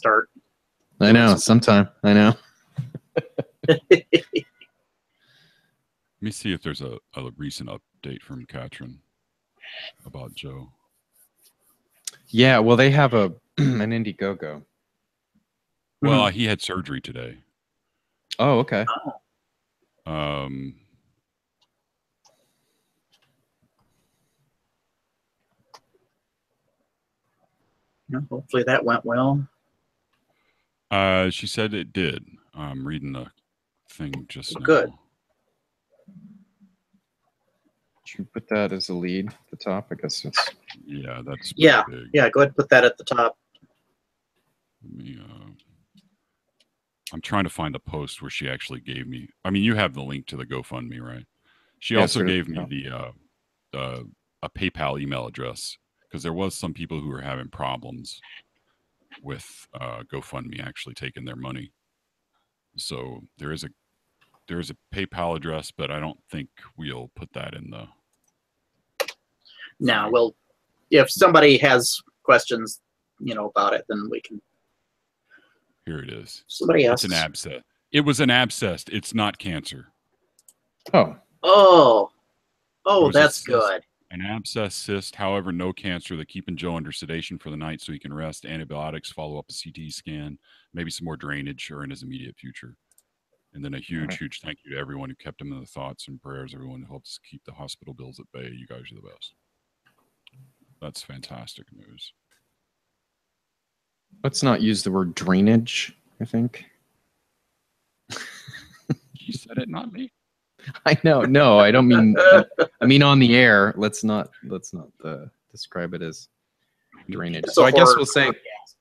start. I know. Sometime. I know. Let me see if there's a recent update from Katrin about Joe. Yeah, well, they have an Indiegogo. Well, he had surgery today. Oh, okay. Hopefully that went well. She said it did. I'm reading the thing just now. Good. Should we put that as a lead at the top? I guess it's... Yeah, that's big. Yeah, go ahead and put that at the top. Let me, I'm trying to find a post where she actually gave me... I mean, you have the link to the GoFundMe, right? She also gave me a PayPal email address, because there was some people who were having problems with GoFundMe actually taking their money. So there is a PayPal address, but I don't think we'll put that in the... No, well, if somebody has questions, about it, then we can... Here it is. Somebody else. It's an abscess. It was an abscess. It's not cancer. Oh, that's good. An abscess cyst, however, no cancer. They're keeping Joe under sedation for the night so he can rest. Antibiotics, follow up a CT scan, maybe some more drainage or in his immediate future. And then a huge thank you to everyone who kept him in the thoughts and prayers, everyone who helped us keep the hospital bills at bay. You guys are the best. That's fantastic news. Let's not use the word drainage, I think. You said it, not me. I know. No, I don't mean... I mean on the air. Let's not describe it as drainage. So I guess we'll say...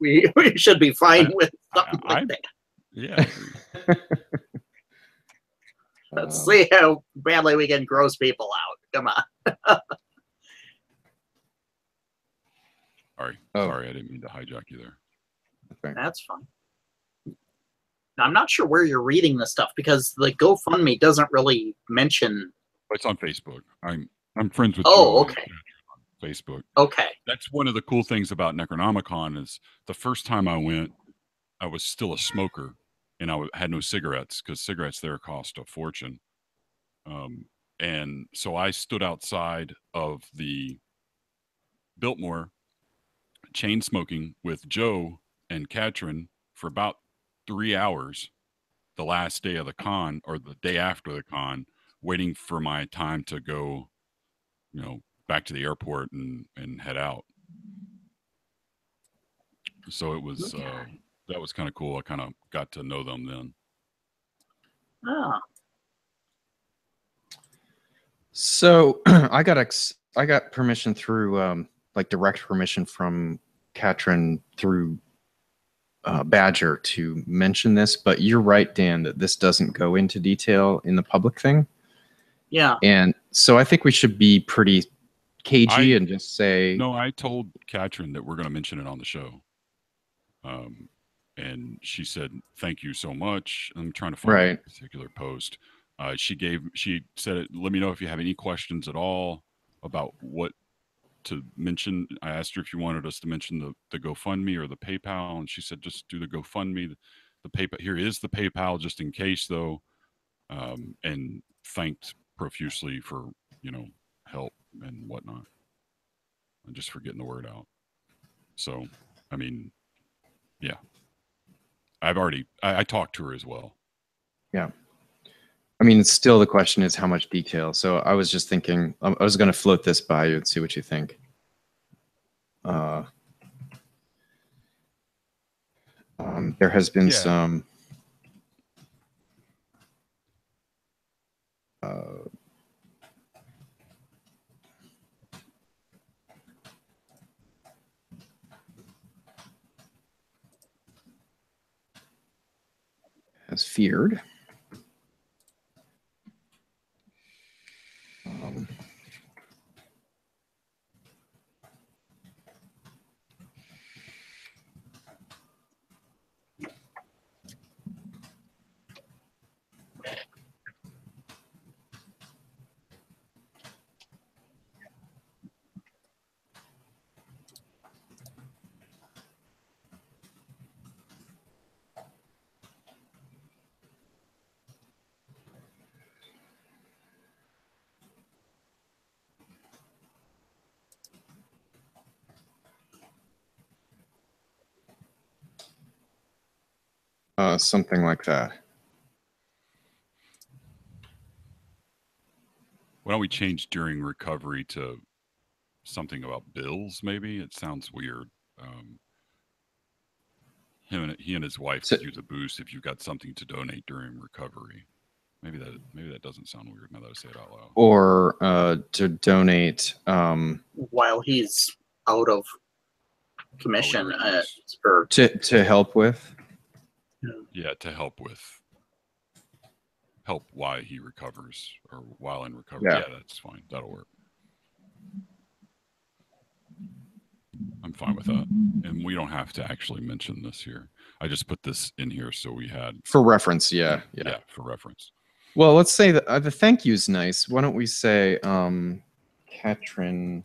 We should be fine with something like that. Yeah. Let's see how badly we can gross people out. Come on. Sorry, I didn't mean to hijack you there. Okay. That's fine. Now, I'm not sure where you're reading this stuff, because the GoFundMe doesn't really mention... It's on Facebook. I'm friends with Joe on Facebook. Okay. That's one of the cool things about Necronomicon is the first time I went, I was still a smoker, and I had no cigarettes, because cigarettes there cost a fortune. And so I stood outside of the Biltmore chain smoking with Joe and Katrin for about 3 hours the last day of the con, or the day after the con, waiting for my time to go, back to the airport and head out. So it was, that was kind of cool. I kind of got to know them then. Oh. So I got permission through, direct permission from Katrin through Badger to mention this, but you're right, Dan, that this doesn't go into detail in the public thing. Yeah. And so I think we should be pretty cagey and just say... No, I told Katrin that we're going to mention it on the show. And she said, thank you so much. I'm trying to find a particular post. She said, let me know if you have any questions at all about what to mention. I asked her if you wanted us to mention the GoFundMe or the PayPal, and she said just do the GoFundMe. The PayPal, here is the PayPal just in case though, and thanked profusely for help and whatnot. I'm just for getting the word out. So I mean, yeah, I talked to her as well. Yeah. I mean, still the question is how much detail. So I was just thinking, I was going to float this by you and see what you think. There has been some as feared. Something like that. Why don't we change during recovery to something about bills? Maybe it sounds weird. He and his wife could use a boost if you've got something to donate during recovery. Maybe that doesn't sound weird now that I say it out loud. Or to donate while he's out of commission, or to help with. Yeah, to help while he recovers or while in recovery. Yeah, that's fine. That'll work. I'm fine with that. And we don't have to actually mention this here. I just put this in here so we had for reference. Yeah, for reference. Well, let's say that the thank you is nice. Why don't we say Katrin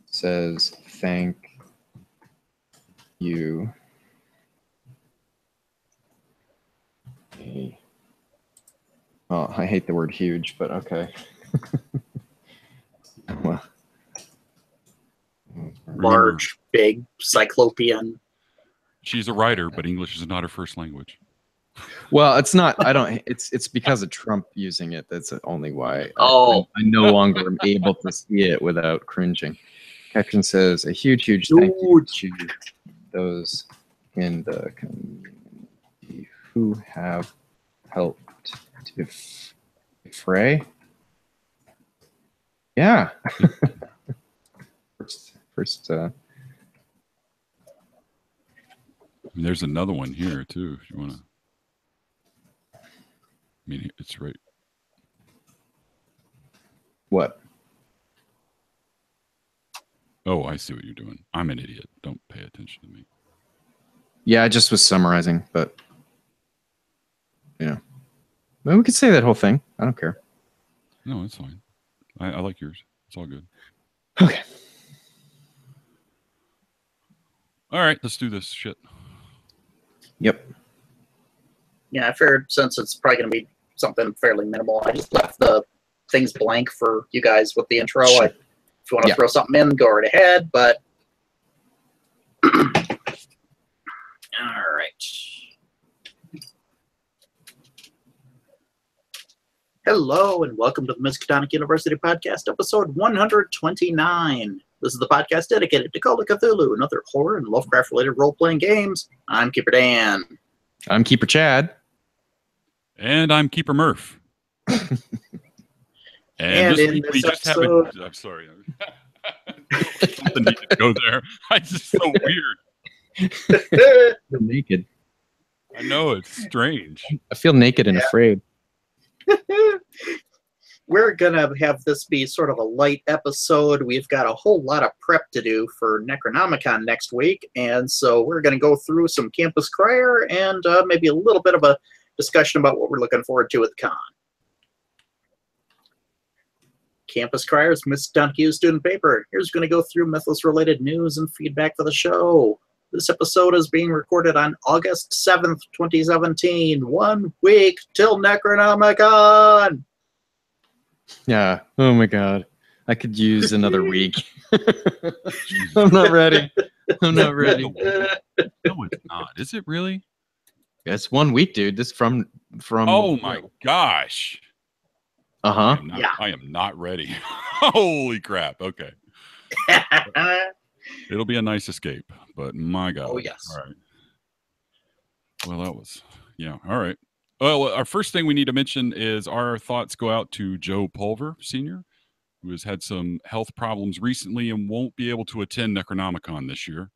says thank you. Oh, I hate the word huge, but okay. Well, large, big, cyclopean. She's a writer, but English is not her first language. Well, it's not. I don't. It's because of Trump using it. That's only why. Oh, I no longer am able to see it without cringing. Katrin says a huge thank you to those in the community who have helped to defray. Yeah. first. There's another one here too. If you want to. I mean, it's right. What? Oh, I see what you're doing. I'm an idiot. Don't pay attention to me. Yeah, I just was summarizing, but yeah. Well, we could say that whole thing. I don't care. No, it's fine. I like yours. It's all good. Okay. All right, let's do this shit. Yep. Yeah, I figured since it's probably going to be something fairly minimal, I just left the things blank for you guys with the intro. Sure. If you want to throw something in, go right ahead. But all right. Hello and welcome to the Miskatonic University Podcast, episode 129. This is the podcast dedicated to Call of Cthulhu and other horror and Lovecraft-related role-playing games. I'm Keeper Dan. I'm Keeper Chad. And I'm Keeper Murph. And this week we just haven't... I'm sorry. Something needed to go there. It's just so weird. You're naked. I know, it's strange. I feel naked and afraid. We're going to have this be sort of a light episode. We've got a whole lot of prep to do for Necronomicon next week, and so we're going to go through some Campus Crier and maybe a little bit of a discussion about what we're looking forward to at the con. Campus Crier is Miss Donohue's student paper. Here's going to go through Mythos-related news and feedback for the show. This episode is being recorded on August 7th, 2017. 1 week till Necronomicon! Yeah. Oh my God. I could use another week. I'm not ready. I'm not ready. No, it's not. Is it really? It's 1 week, dude. This from. Oh my gosh. Uh-huh. I am not ready. Holy crap. Okay. It'll be a nice escape, but my God. Oh, yes. All right. Well, that was, yeah. All right. Well, our first thing we need to mention is our thoughts go out to Joe Pulver, Sr., who has had some health problems recently and won't be able to attend Necronomicon this year.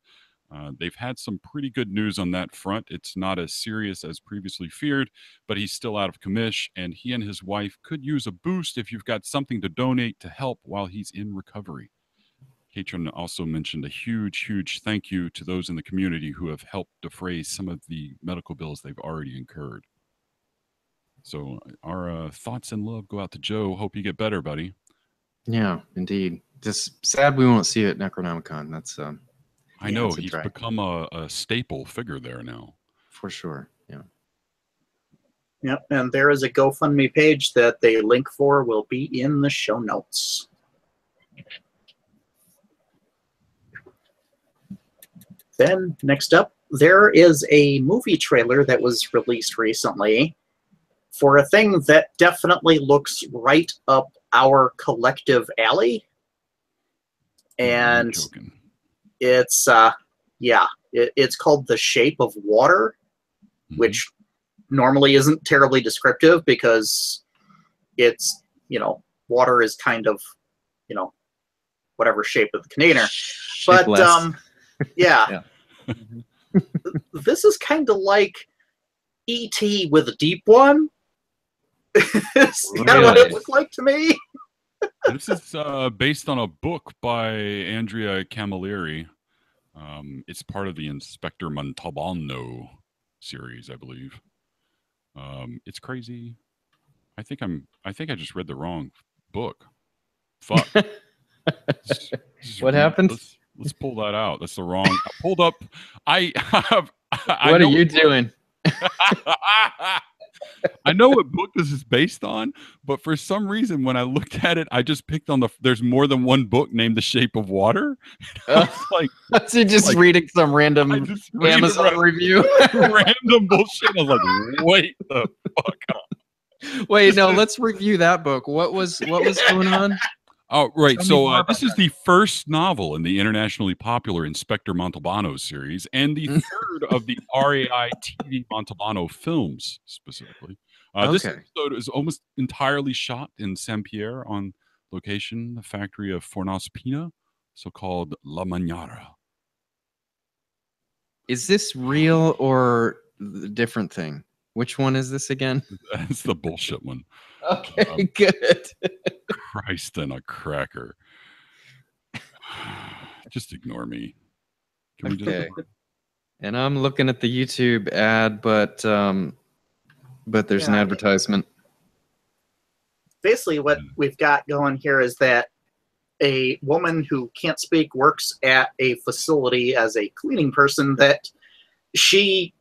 They've had some pretty good news on that front. It's not as serious as previously feared, but he's still out of commish, and he and his wife could use a boost if you've got something to donate to help while he's in recovery. Katrin also mentioned a huge thank you to those in the community who have helped defray some of the medical bills they've already incurred. So our thoughts and love go out to Joe. Hope you get better, buddy. Yeah, indeed. Just sad we won't see you at Necronomicon. That's I know he's become a staple figure there now. For sure. Yeah. Yep, and there is a GoFundMe page that the link for will be in the show notes. Then, next up, there is a movie trailer that was released recently for a thing that definitely looks right up our collective alley. And it's it's called The Shape of Water, which normally isn't terribly descriptive because it's, water is kind of, whatever shape of the container. But yeah. This is kind of like E.T. with a deep one. It's kind of what it looked like to me. This is based on a book by Andrea Camilleri. It's part of the Inspector Montalbano series, I believe. It's crazy. I think I just read the wrong book. Fuck. What happened? Let's pull that out. That's the wrong. I pulled up. What are you doing? I know what book this is based on, but for some reason, when I looked at it, I just picked on there's more than one book named The Shape of Water. So you're just reading some random Amazon review. Random bullshit. I was like, wait the fuck up. Wait, no, let's review that book. What was going on? Oh, right. So this is the first novel in the internationally popular Inspector Montalbano series and the third of the RAI TV Montalbano films, specifically. This episode is almost entirely shot in Saint-Pierre on location, the factory of Fornas Pina, so-called La Mañara. Is this real or a different thing? Which one is this again? That's the bullshit one. Okay, good. Christ and a cracker. Just ignore me. Can we just... And I'm looking at the YouTube ad, but there's an advertisement. Basically, what we've got going here is that a woman who can't speak works at a facility as a cleaning person, that she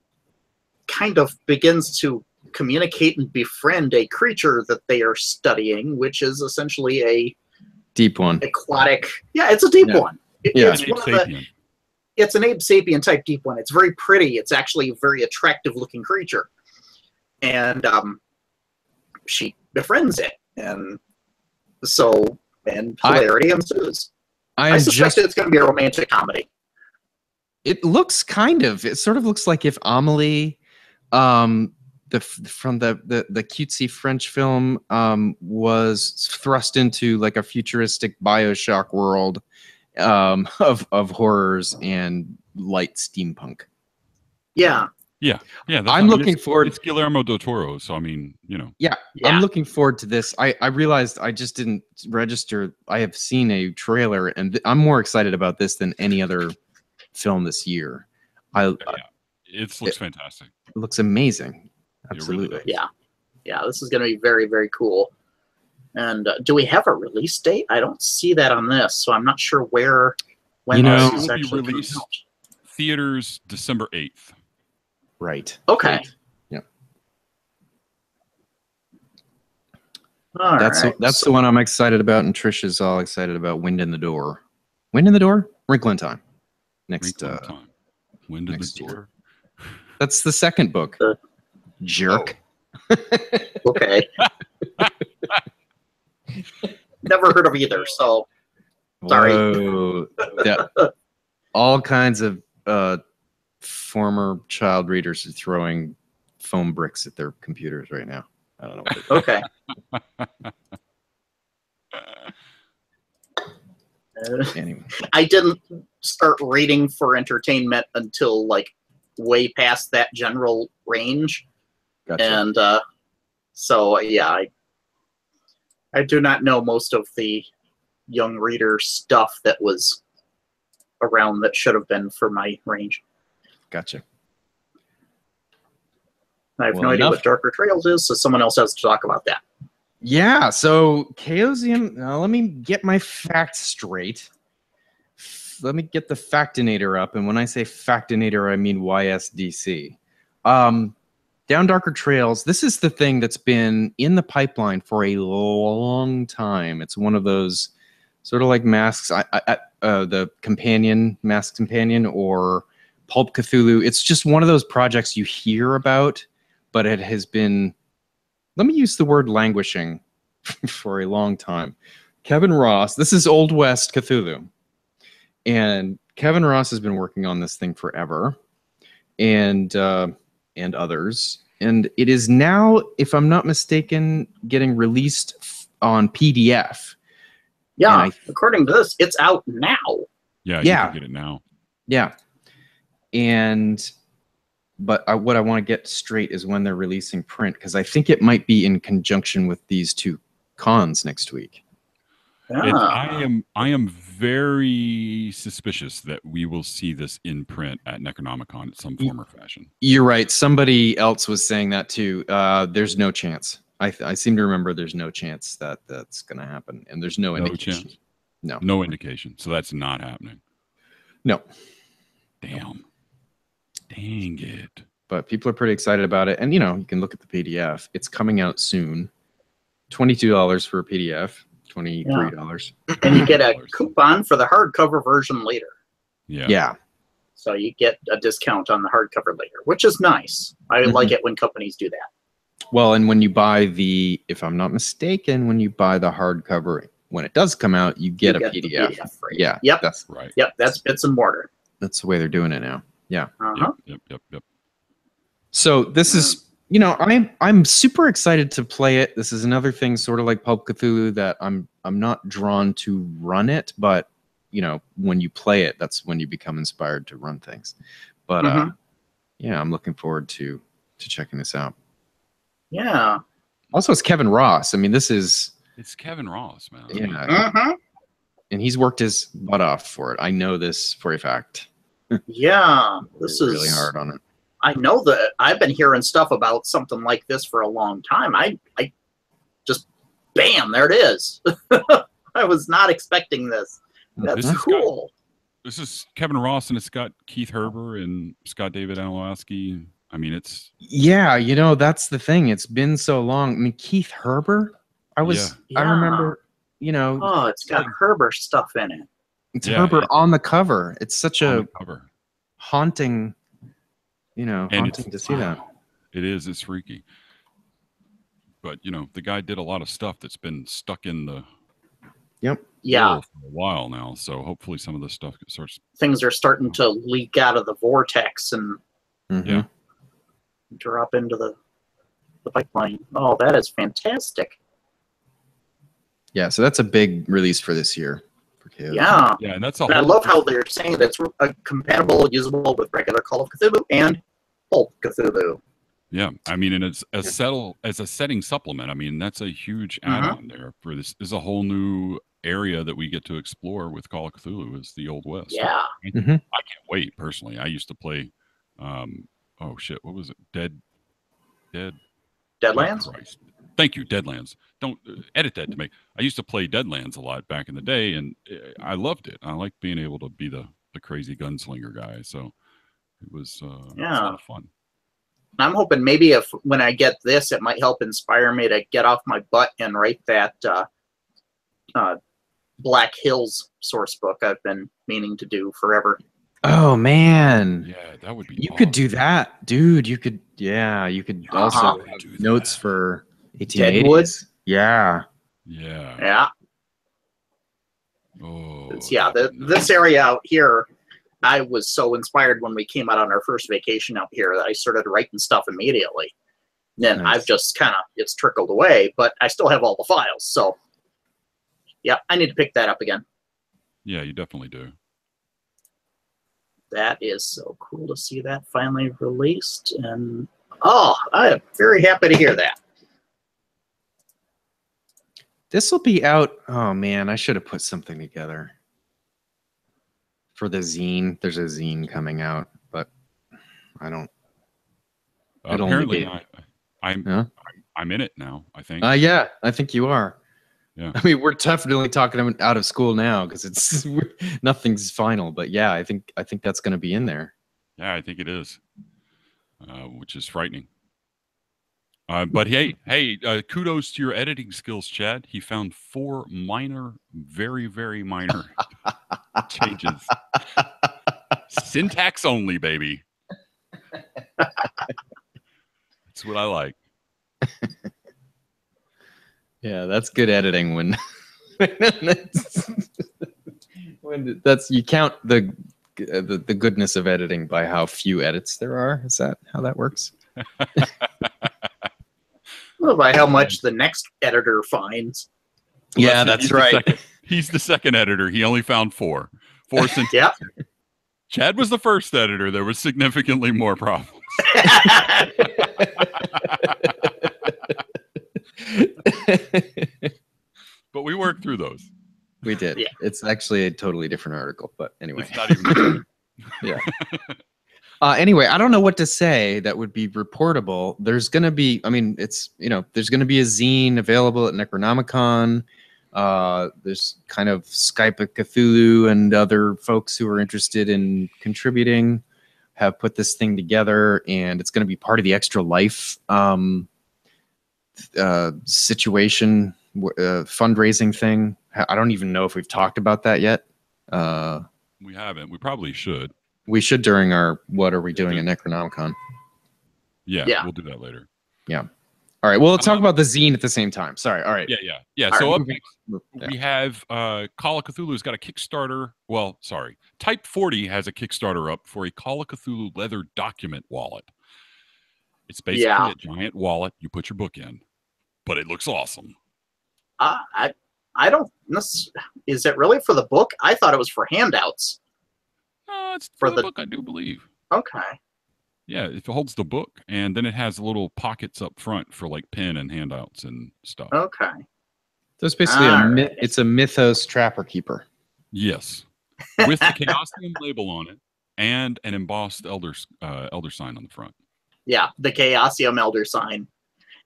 kind of begins to communicate and befriend a creature that they are studying, which is essentially a deep one, aquatic. Yeah, it's a deep one. It's one of the. It's an Abe sapien type deep one. It's very pretty. It's actually a very attractive looking creature, and she befriends it, and so hilarity ensues. I suspect it's going to be a romantic comedy. It looks it sort of looks like if Amelie, from the cutesy French film, was thrust into like a futuristic BioShock world of horrors and light steampunk. Yeah. I'm looking forward. It's Guillermo del Toro, so I mean, Yeah, I'm looking forward to this. I realized I just didn't register. I have seen a trailer, and I'm more excited about this than any other film this year. It looks fantastic. It looks amazing. Absolutely. Really yeah. This is going to be very, very cool. And do we have a release date? I don't see that on this, so I'm not sure when this is actually released. Theaters December 8th. Right. Okay. Yeah. That's the one I'm excited about, and Trish is all excited about. Wind in the Door. Wind in the Door? Wrinkle in Time. Next time. Wind in the Door. That's the second book. Jerk. Oh. Okay. Never heard of either, so sorry. Whoa. Yeah. All kinds of former child readers are throwing foam bricks at their computers right now. I don't know what okay. Anyway. I didn't start reading for entertainment until like way past that general range. Gotcha. And so yeah, I do not know most of the young reader stuff that was around that should have been for my range. Gotcha. I have no idea what Darker Trails is, so someone else has to talk about that. Yeah, so Chaosium, now let me get my facts straight. Let me get the Factinator up, and when I say Factinator, I mean YSDC. Down Darker Trails, this is the thing that's been in the pipeline for a long time. It's one of those sort of like Masks, the Companion, Masked Companion, or Pulp Cthulhu. It's just one of those projects you hear about, but it has been, let me use the word languishing for a long time. Kevin Ross, this is Old West Cthulhu. And Kevin Ross has been working on this thing forever, and others. And it is now, if I'm not mistaken, getting released on PDF. Yeah, according to this, it's out now. Yeah, you can get it now. Yeah. But what I want to get straight is when they're releasing print, because I think it might be in conjunction with these two cons next week. I am very suspicious that we will see this in print at Necronomicon in some form or fashion. You're right. Somebody else was saying that too. There's no chance. I seem to remember there's no chance that that's going to happen, and there's no indication. Chance. No indication. So that's not happening. No. Damn. Dang it. But people are pretty excited about it, and you can look at the PDF. It's coming out soon. $22 for a PDF. $23. And you get a coupon for the hardcover version later. Yeah. So you get a discount on the hardcover later, which is nice. I like it when companies do that. Well, and when you buy if I'm not mistaken, when you buy the hardcover, when it does come out, you get a PDF. Right? Yeah. Yep. That's right. Yep. That's bits and mortar. That's the way they're doing it now. Yeah. Yep. So this is, I'm super excited to play it. This is another thing, sort of like Pulp Cthulhu, that I'm not drawn to run it, but when you play it, that's when you become inspired to run things. But I'm looking forward to checking this out. Yeah. Also, it's Kevin Ross. I mean, it's Kevin Ross, man. Yeah. And he's worked his butt off for it. I know this for a fact. Yeah. This is really hard on it. I know that I've been hearing stuff about something like this for a long time. I just, bam, there it is. I was not expecting this. That's cool. This is Kevin Ross, and it's got Keith Herber and Scott David Anilowski. I mean, it's... Yeah, that's the thing. It's been so long. I mean, Keith Herber, I remember, Oh, it's got Herber stuff in it. It's Herber on the cover. It's such a haunting, haunting to see that. It is. It's freaky. But, the guy did a lot of stuff that's been stuck in the for a while now. So hopefully some of the stuff starts... Things are starting to leak out of the vortex and drop into the pipeline. Oh, that is fantastic. Yeah, so that's a big release for this year. Yeah, and that's I love how they're saying that's compatible, usable with regular Call of Cthulhu and Pulp Cthulhu. Yeah, I mean, and it's as a setting supplement. I mean, that's a huge add-on there for this. Is a whole new area that we get to explore with Call of Cthulhu is the Old West. Yeah, I can't wait personally. I used to play. Oh shit, what was it? Deadlands. Christ. Thank you, Deadlands. Don't edit that to me. I used to play Deadlands a lot back in the day, and I loved it. I liked being able to be the crazy gunslinger guy. So it was a lot of fun. I'm hoping maybe when I get this, it might help inspire me to get off my butt and write that Black Hills source book I've been meaning to do forever. Oh man. Yeah, that would be You could do that, dude. You could also have notes for 1880s. Deadwood? Yeah. Oh. This area out here, I was so inspired when we came out on our first vacation out here that I started writing stuff immediately. Then I've just it's trickled away, but I still have all the files. So yeah, I need to pick that up again. Yeah, you definitely do. That is so cool to see that finally released. And I am very happy to hear that. This will be out. Oh man, I should have put something together for the zine. There's a zine coming out, but I don't. Apparently, I'm in it now. I think. Yeah, I think you are. Yeah. I mean, we're definitely talking out of school now because nothing's final. But yeah, I think that's going to be in there. Yeah, I think it is, which is frightening. But hey, kudos to your editing skills, Chad. He found 4 minor, very, very minor changes. Syntax only, baby. That's what I like. Yeah, that's good editing when when that's you count the goodness of editing by how few edits there are. Is that how that works? Well, by how much the next editor finds. Well, Yeah, that's right. He's the second editor. He only found four syntax. Yeah. Chad was the first editor. There was significantly more problems. But we worked through those. We did. Yeah. It's actually a totally different article, but anyway. It's not even yeah. Anyway, I don't know what to say that would be reportable. There's going to be, I mean, it's, there's going to be a zine available at Necronomicon. There's kind of Skype of Cthulhu and other folks who are interested in contributing have put this thing together, and it's going to be part of the Extra Life situation, fundraising thing. I don't even know if we've talked about that yet. We haven't. We probably should. We should during our What Are We Doing at Necronomicon? Yeah, we'll do that later. Yeah. All right. Well, let's talk about the zine at the same time. Sorry. All right. Yeah. So up next, we have Call of Cthulhu's got a Kickstarter. Well, sorry. Type 40 has a Kickstarter up for a Call of Cthulhu leather document wallet. It's basically a giant wallet. You put your book in, but it looks awesome. I don't. Is it really for the book? I thought it was for handouts. No, it's for the book, I do believe. Okay. Yeah, it holds the book, and then it has little pockets up front for like pen and handouts and stuff. Okay. So it's basically it's a Mythos Trapper Keeper. Yes, with the Chaosium label on it and an embossed elder sign on the front. Yeah, the Chaosium elder sign,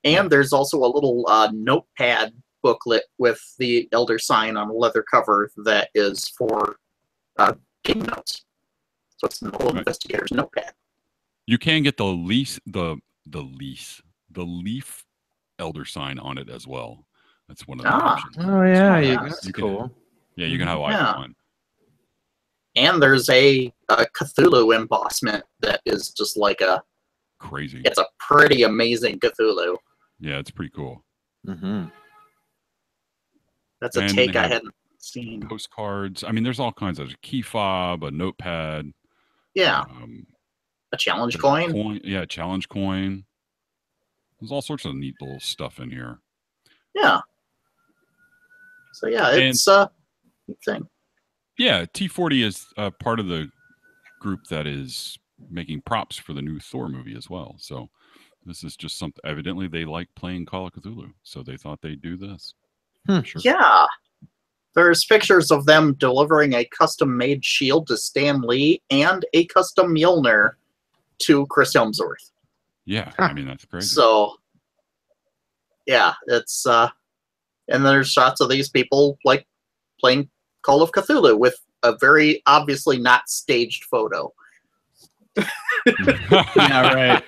and there's also a little notepad booklet with the elder sign on a leather cover that is for game notes. So it's an old investigator's notepad. You can get the leaf elder sign on it as well. That's one of the options. Oh yeah, that's cool. You can have either one. And there's a Cthulhu embossment that is just like crazy. It's a pretty amazing Cthulhu. Yeah, it's pretty cool. Mm-hmm. That's a take I hadn't seen. Postcards. I mean, there's all kinds of key fob, a notepad. Yeah. A challenge coin. Yeah, challenge coin. There's all sorts of neat little stuff in here. Yeah. So yeah, it's a neat thing. Yeah, T40 is part of the group that is making props for the new Thor movie as well. So this is just something. Evidently, they like playing Call of Cthulhu, so they thought they'd do this. Sure. Yeah. There's pictures of them delivering a custom-made shield to Stan Lee and a custom Mjolnir to Chris Hemsworth. Yeah, I mean, that's crazy. So, yeah, it's and there's shots of these people like playing Call of Cthulhu with a very obviously not staged photo. Yeah, right.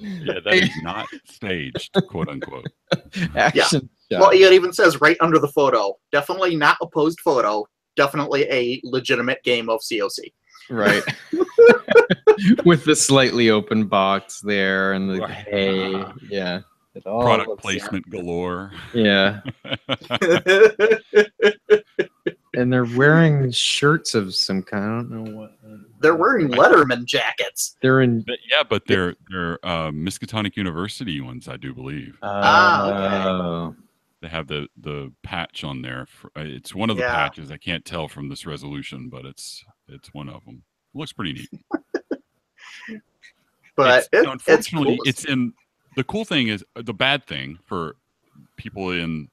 Yeah, that is not staged, quote unquote. Action shot. Well, it even says right under the photo, definitely not a posed photo, definitely a legitimate game of COC. Right. With the slightly open box there and the hay. Yeah. Product placement galore. Yeah. And they're wearing shirts of some kind. I don't know what. They're wearing Letterman jackets. They're in. But they're Miskatonic University ones, I do believe. Okay. They have the patch on there. It's one of the patches. I can't tell from this resolution, but it's one of them. It looks pretty neat. But unfortunately, it's in. The cool thing is, the bad thing for people in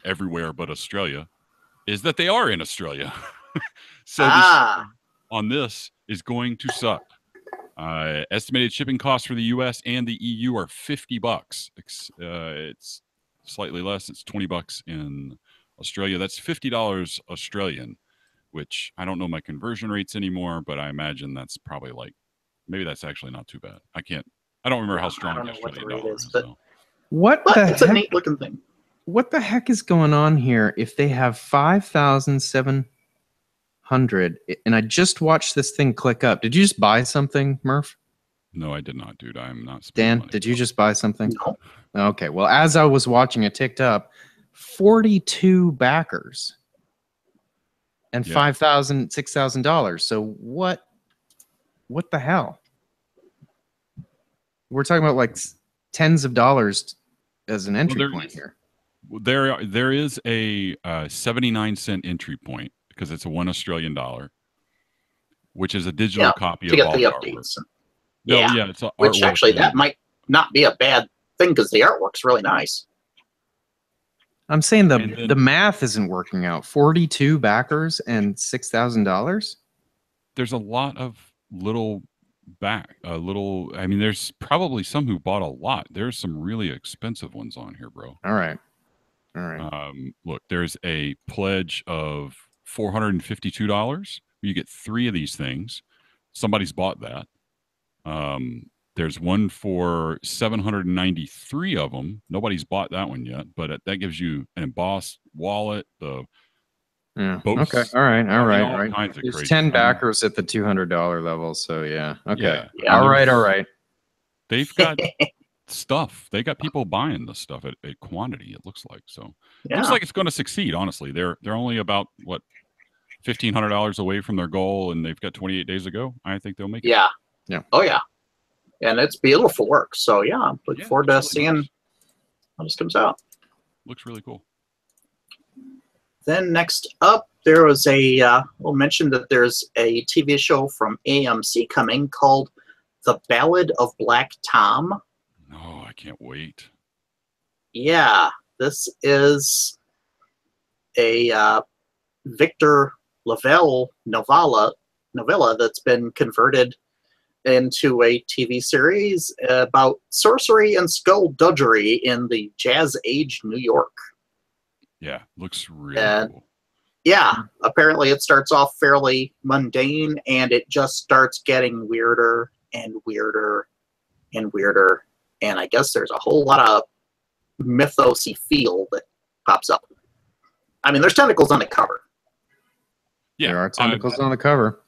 everywhere but Australia is that they are in Australia. So on this is going to suck. Estimated shipping costs for the US and the EU are $50. It's slightly less. It's $20 in Australia. That's $50 Australian, which I don't know my conversion rates anymore, but I imagine that's probably maybe that's actually not too bad. I don't remember how strong the Australian dollar is. But It's a neat looking thing. What the heck is going on here? If they have 5,700 500, and I just watched this thing click up. Did you just buy something, Murph? No, I did not, dude. I'm not spending Dan, money. did you just buy something? No. Okay. Well, as I was watching it ticked up, 42 backers and $5,000, $6,000. So what the hell? We're talking about like tens of dollars as an entry point here. There is a 79-cent entry point because it's a $1 Australian, which is a digital copy to of get all the the updates. artwork. No, it's which artwork actually that might not be a bad thing because the artwork's really nice. I'm saying the math isn't working out. 42 backers and $6,000. There's a lot of little I mean, there's probably some who bought a lot. There's some really expensive ones on here, bro. All right. Look, there's a pledge of $452. You get 3 of these things. Somebody's bought that. There's one for 793 of them. Nobody's bought that one yet, but that gives you an embossed wallet. Boats, okay. All right. Kinds of There's crazy 10 backers at the $200 level. So yeah. Okay. Yeah. All right. They've got stuff. They got people buying this stuff at quantity. It looks like so. It looks like it's going to succeed. Honestly, they're only about $1,500 away from their goal, and they've got 28 days to go. I think they'll make it. Yeah. Oh yeah. And it's beautiful work. So yeah, I'm looking forward to seeing how this comes out. Looks really cool. Then next up, there was we'll mention that there's a TV show from AMC coming called The Ballad of Black Tom. Oh, I can't wait. Yeah, this is a Victor Lavelle novella that's been converted into a TV series about sorcery and skullduggery in the Jazz Age New York. Yeah, looks really cool. Yeah, apparently it starts off fairly mundane and it just starts getting weirder and weirder and weirder. And I guess there's a whole lot of mythosy feel that pops up. I mean, there's tentacles on the cover. Yeah, there are tentacles on the cover.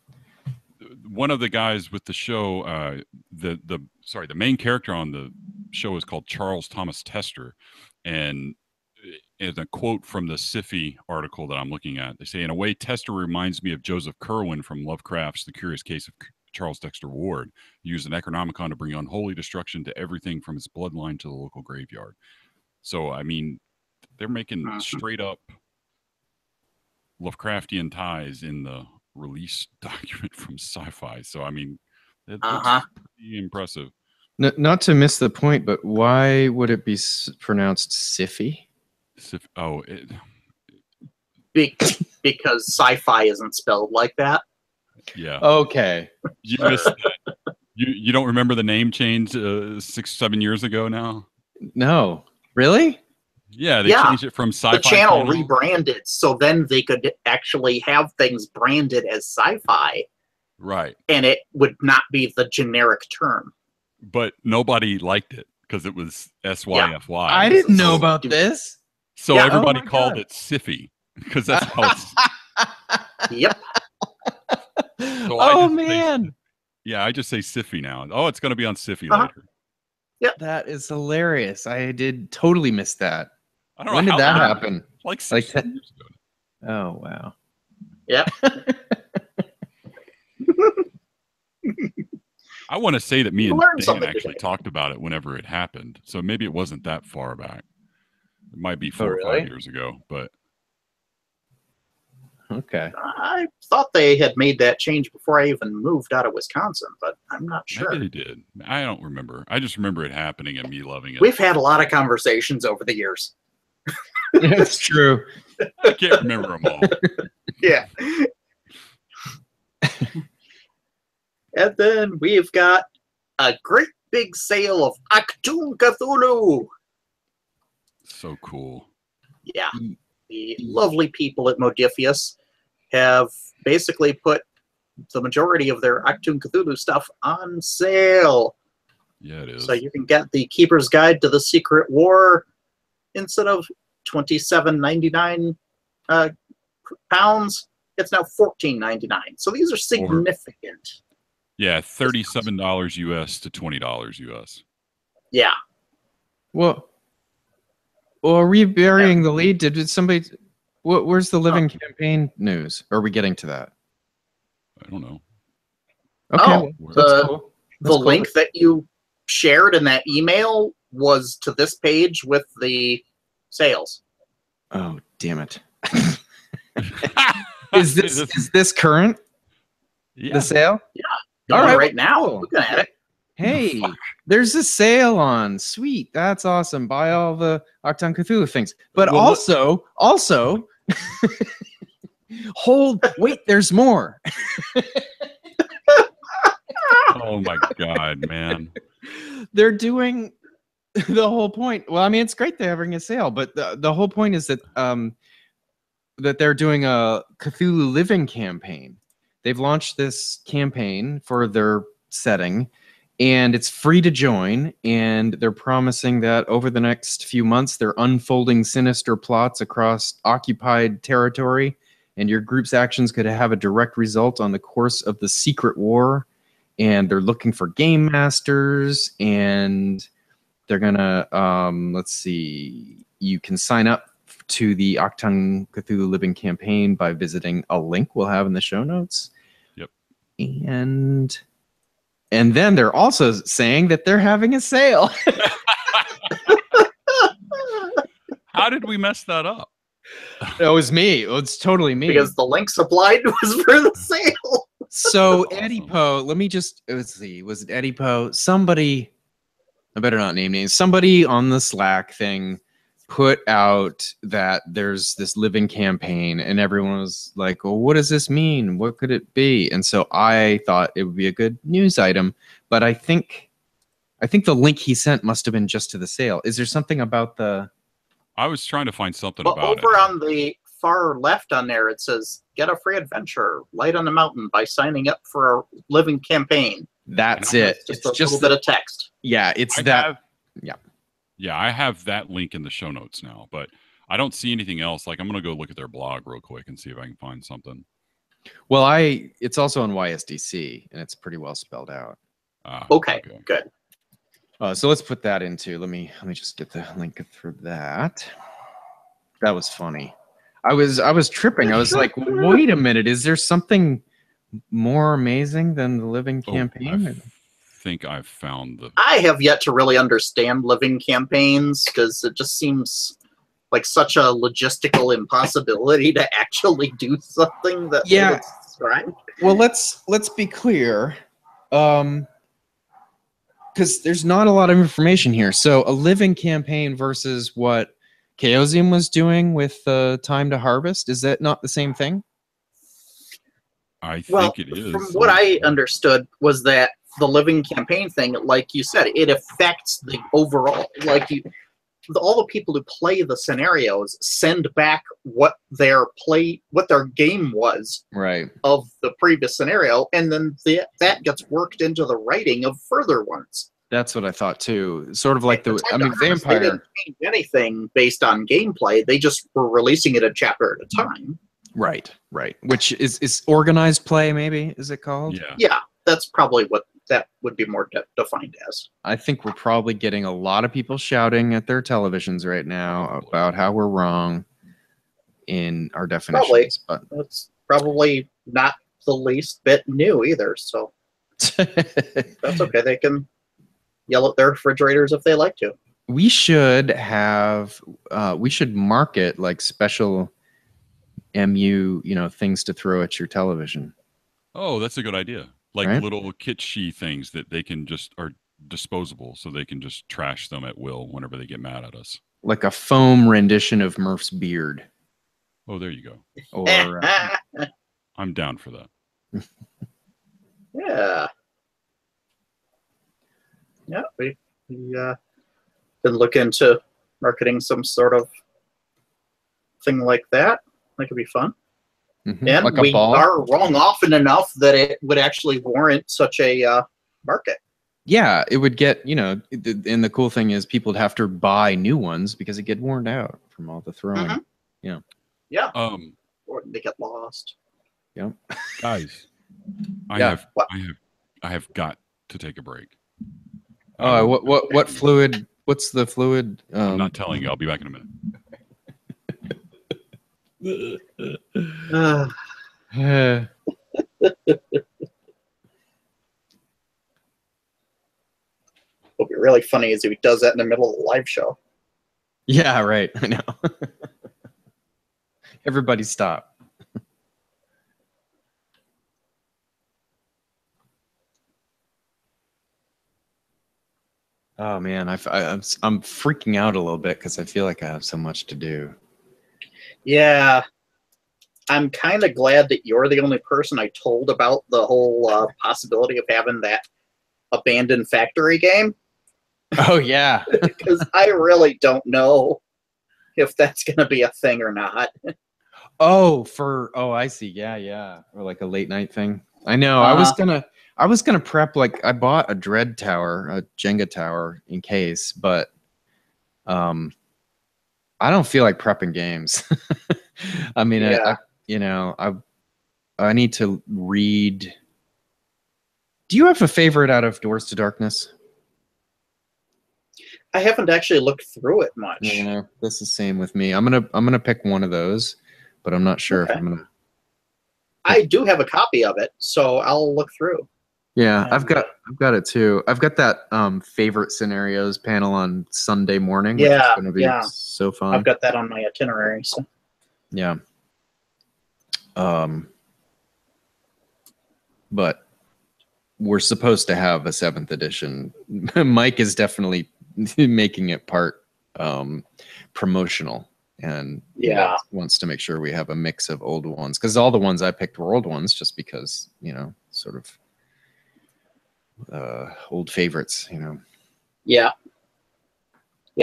One of the guys with the show, the main character on the show is called Charles Thomas Tester, and in a quote from the Siffy article that I'm looking at, they say, "In a way, Tester reminds me of Joseph Kerwin from Lovecraft's The Curious Case of Charles Dexter Ward. He used an Necronomicon to bring unholy destruction to everything from his bloodline to the local graveyard." So, I mean, they're making straight up Lovecraftian ties in the release document from Sci-Fi. So, I mean, it's pretty impressive. Not to miss the point, but why would it be pronounced Siffy? Because sci-fi isn't spelled like that. Yeah. Okay. You missed that. You don't remember the name change 6-7 years ago now? No. Really? Yeah, they changed it from Sci-Fi. The channel rebranded, so then they could actually have things branded as Sci-Fi. Right. And it would not be the generic term. But nobody liked it because it was SYFY. I didn't know about this. So everybody called it Siffy because that's how it's. Yep. So man. I just say Siffy now. Oh, it's going to be on Siffy later. Yep. That is hilarious. I did totally miss that. I don't know when did that happen? Like 6 years ago. Oh, wow. Yep. I want to say that me and Dan actually talked about it whenever it happened. So maybe it wasn't that far back. It might be 4 or 5 years ago, but. Okay. I thought they had made that change before I even moved out of Wisconsin, but I'm not sure. Maybe they did. I don't remember. I just remember it happening and me loving it. We've had a lot of conversations over the years. That's true. I can't remember them all. Yeah. And then we've got a great big sale of Achtung Cthulhu. So cool. Yeah. The lovely people at Modifius have basically put the majority of their Achtung Cthulhu stuff on sale. Yeah, it is. So you can get the Keeper's Guide to the Secret War instead of £27.99 pounds. it's now $14.99. So these are significant. Yeah, $37 US to $20 US. Yeah. Well, are we burying the lead? Did somebody? Where's the living campaign news? Are we getting to that? I don't know. Okay, that's cool. The link that you shared in that email was to this page with the sales. Oh, damn it. Is this current? Yeah. The sale? Yeah. All right, right now. cool. Looking at it. Hey, there's a sale on. Sweet. That's awesome. Buy all the Octon Cthulhu things. But also, wait, there's more. Oh my God, man. They're doing the whole point. Well, I mean, it's great they're having a sale, but the whole point is that that they're doing a Cthulhu Living campaign. They've launched this campaign for their setting, and it's free to join, and they're promising that over the next few months, they're unfolding sinister plots across occupied territory, and your group's actions could have a direct result on the course of the secret war. And they're looking for game masters, and they're gonna let's see, you can sign up to the Octon Cthulhu Living campaign by visiting a link we'll have in the show notes. Yep. And then they're also saying that they're having a sale. How did we mess that up? It was me. It's totally me. Because the link supplied was for the sale. So Eddie Poe, let's see, was it Eddie Poe? Somebody, I better not name names. Somebody on the Slack thing put out that there's this living campaign, and everyone was like, well, what does this mean? What could it be? And so I thought it would be a good news item, but I think the link he sent must have been just to the sale. Is there something about the... I was trying to find something about over on the far left on there, it says, get a free adventure, Light on the Mountain, by signing up for a living campaign. That's it. It's just a little bit of text. Yeah, it's that. Yeah, I have that link in the show notes now, but I don't see anything else. Like, I'm going to go look at their blog real quick and see if I can find something. Well, it's also on YSDC, and it's pretty well spelled out. Okay, good. So let's put that into, let me just get the link for that. That was funny. I was tripping. I was like, wait a minute, is there something more amazing than the living campaign? I think I've found the... I have yet to really understand living campaigns, because it just seems like such a logistical impossibility to actually do something that they would describe. Well, let's be clear. Because there's not a lot of information here. So a living campaign versus what Chaosium was doing with Time to Harvest, is that not the same thing? I think it is. From what I understood was that the living campaign thing, like you said, it affects the overall, all the people who play the scenarios send back what their game was of the previous scenario, and then that gets worked into the writing of further ones. That's what I thought too. Sort of like Vampire. They didn't change anything based on gameplay. They just were releasing it a chapter at a time. Right. Which is organized play, maybe, is it called? Yeah, that's probably what that would be more defined as. I think we're probably getting a lot of people shouting at their televisions right now about how we're wrong in our definitions. But that's probably not the least bit new either, so that's okay. They can yell at their refrigerators if they like to. We should have we should market like special MU, things to throw at your television. Oh, that's a good idea. Like little kitschy things that they can are disposable, so they can just trash them at will whenever they get mad at us. Like a foam rendition of Murph's beard. Oh, there you go. Or I'm down for that. Yeah. Yeah, we can look into marketing some sort of thing like that. That could be fun. Mm-hmm. And like we are wrong often enough that it would actually warrant such a market. Yeah, it would get, and the cool thing is people would have to buy new ones because it get worn out from all the throwing. Mm-hmm. Yeah. Yeah. Or they get lost. Yep. Guys, I Yeah. have got to take a break. Oh, what fluid? What's the fluid? I'm not telling you. I'll be back in a minute. What'll be really funny is if he does that in the middle of the live show. Yeah, right. I know. Everybody stop. Oh man, I'm freaking out a little bit because I feel like I have so much to do. Yeah, I'm kind of glad that you're the only person I told about the whole possibility of having that abandoned factory game. Oh yeah, because I really don't know if that's going to be a thing or not. Oh, I see. Yeah. Or like a late night thing. I know. I was gonna prep, like I bought a dread tower, a Jenga tower in case, but I don't feel like prepping games. I mean, Yeah. I need to read. Do you have a favorite out of Doors to Darkness? I haven't actually looked through it much. Yeah, this is the same with me. I'm gonna pick one of those, but I'm not sure if I'm gonna. I do have a copy of it, so I'll look through. Yeah, I've got it too. I've got that favorite scenarios panel on Sunday morning, which is going to be so fun. I've got that on my itinerary. So. Yeah. But we're supposed to have a 7th edition. Mike is definitely making it part promotional, and wants to make sure we have a mix of old ones, because all the ones I picked were old ones, just because, sort of old favorites, Yeah,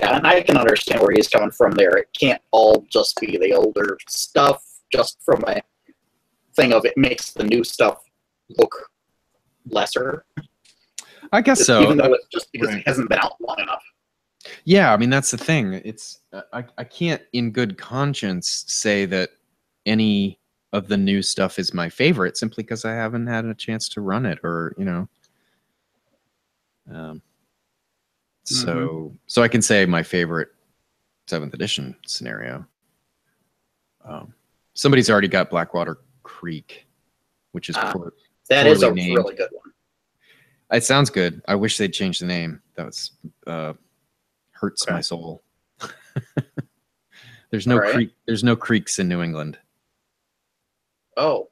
and I can understand where he's coming from there. It can't all just be the older stuff, just from a thing of it makes the new stuff look lesser. I guess so. Even though it's just because it hasn't been out long enough. Yeah, I mean, that's the thing. It's I can't in good conscience say that any of the new stuff is my favorite, simply because I haven't had a chance to run it, or so I can say my favorite 7th edition scenario. Somebody's already got Blackwater Creek, which is that is a really good one. It sounds good. I wish they'd change the name. That was hurts my soul. There's no creek. There's no creeks in New England. Oh,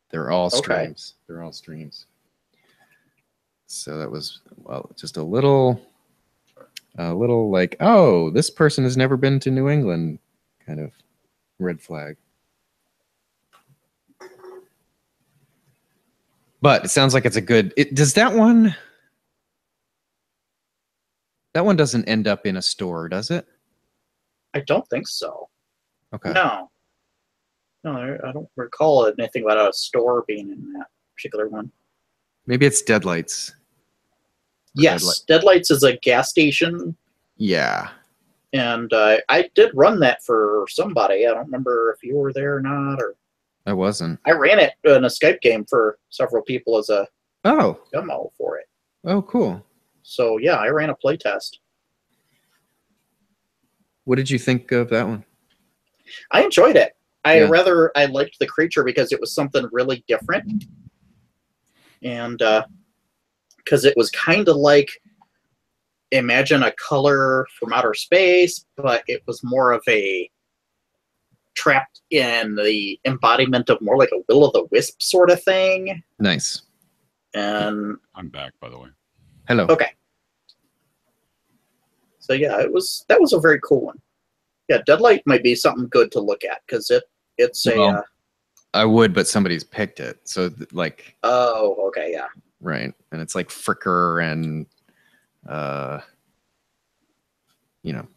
they're all streams. They're all streams. So that was, well, just a little like, oh, this person has never been to New England, kind of red flag. But it sounds like it's a good. Does that one? That one doesn't end up in a store, does it? I don't think so. Okay. No, I don't recall anything about a store being in that particular one. Maybe it's Deadlights. Yes, Deadlights is a gas station. Yeah. And I did run that for somebody. I don't remember if you were there or not. Or I wasn't. I ran it in a Skype game for several people as a demo for it. Oh, cool. So, yeah, I ran a playtest. What did you think of that one? I enjoyed it. I liked the creature because it was something really different. And because it was kind of like, imagine a color from outer space, but it was more of a trapped in the embodiment of more like a will-o'-the-wisp sort of thing. Nice. And I'm back, by the way. Hello. Okay. So yeah, that was a very cool one. Yeah, Deadlight might be something good to look at, because it's a. I would, but somebody's picked it, so like. Oh, okay, yeah. Right, and it's like Fricker and,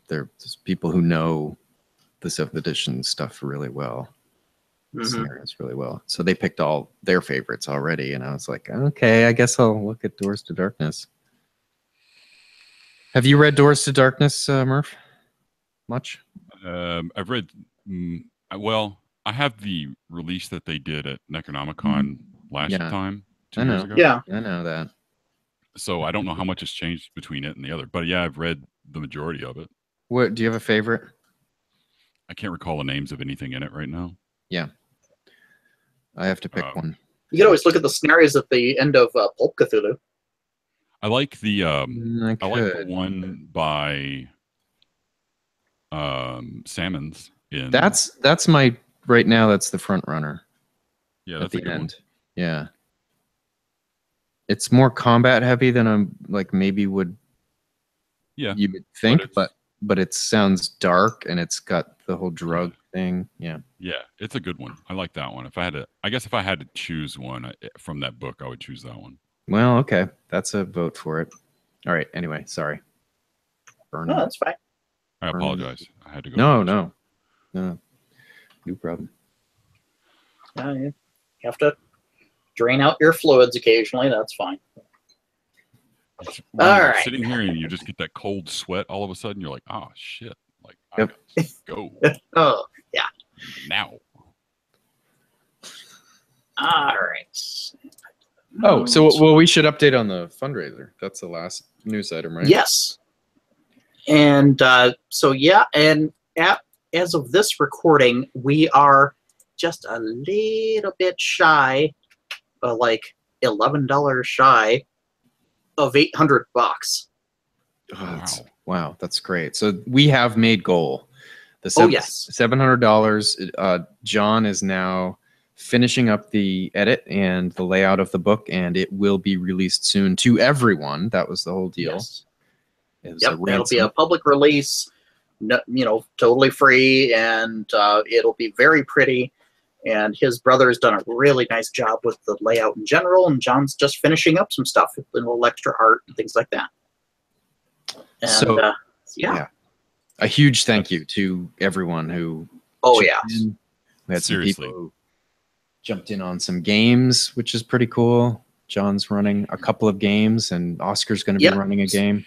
there's people who know the 7th edition stuff really well, scenarios really well. So they picked all their favorites already, and I was like, okay, I guess I'll look at Doors to Darkness. Have you read Doors to Darkness, Murph? Much? I've read, well, I have the release that they did at Necronomicon last time, 2 years ago. Yeah, I know that. So I don't know how much has changed between it and the other, but yeah, I've read the majority of it. What do you have a favorite? I can't recall the names of anything in it right now. Yeah, I have to pick one. You can always look at the scenarios at the end of Pulp Cthulhu. I like the I like the one by Salmons in. That's my right now. That's the front runner. Yeah, that's at the a good end. one. Yeah, it's more combat heavy than I'm like maybe would. Yeah, you would think, but it sounds dark and it's got the whole drug thing. Yeah, it's a good one. I like that one. I guess if I had to choose one from that book, I would choose that one. Well, okay, that's a vote for it. All right. Anyway, sorry. No, that's fine. I apologize. I had to go. No problem. You have to drain out your fluids occasionally. That's fine. All right. Sitting here and you just get that cold sweat all of a sudden. You're like, oh shit! Like, I gotta go. Oh yeah. Now. All right. Oh, so we should update on the fundraiser. That's the last news item, right? Yes. And and as of this recording, we are just a little bit shy, like $11 shy of $800. Wow, that's great. So we have made goal. The $700. John is now finishing up the edit and the layout of the book, and it will be released soon to everyone. That was the whole deal. Yes. It'll be a public release, totally free, and it'll be very pretty. And his brother has done a really nice job with the layout in general, and John's just finishing up some stuff with a little extra art and things like that. And, a huge thank you to everyone who. We had some people who jumped in on some games, which is pretty cool. John's running a couple of games, and Oscar's going to be running a game.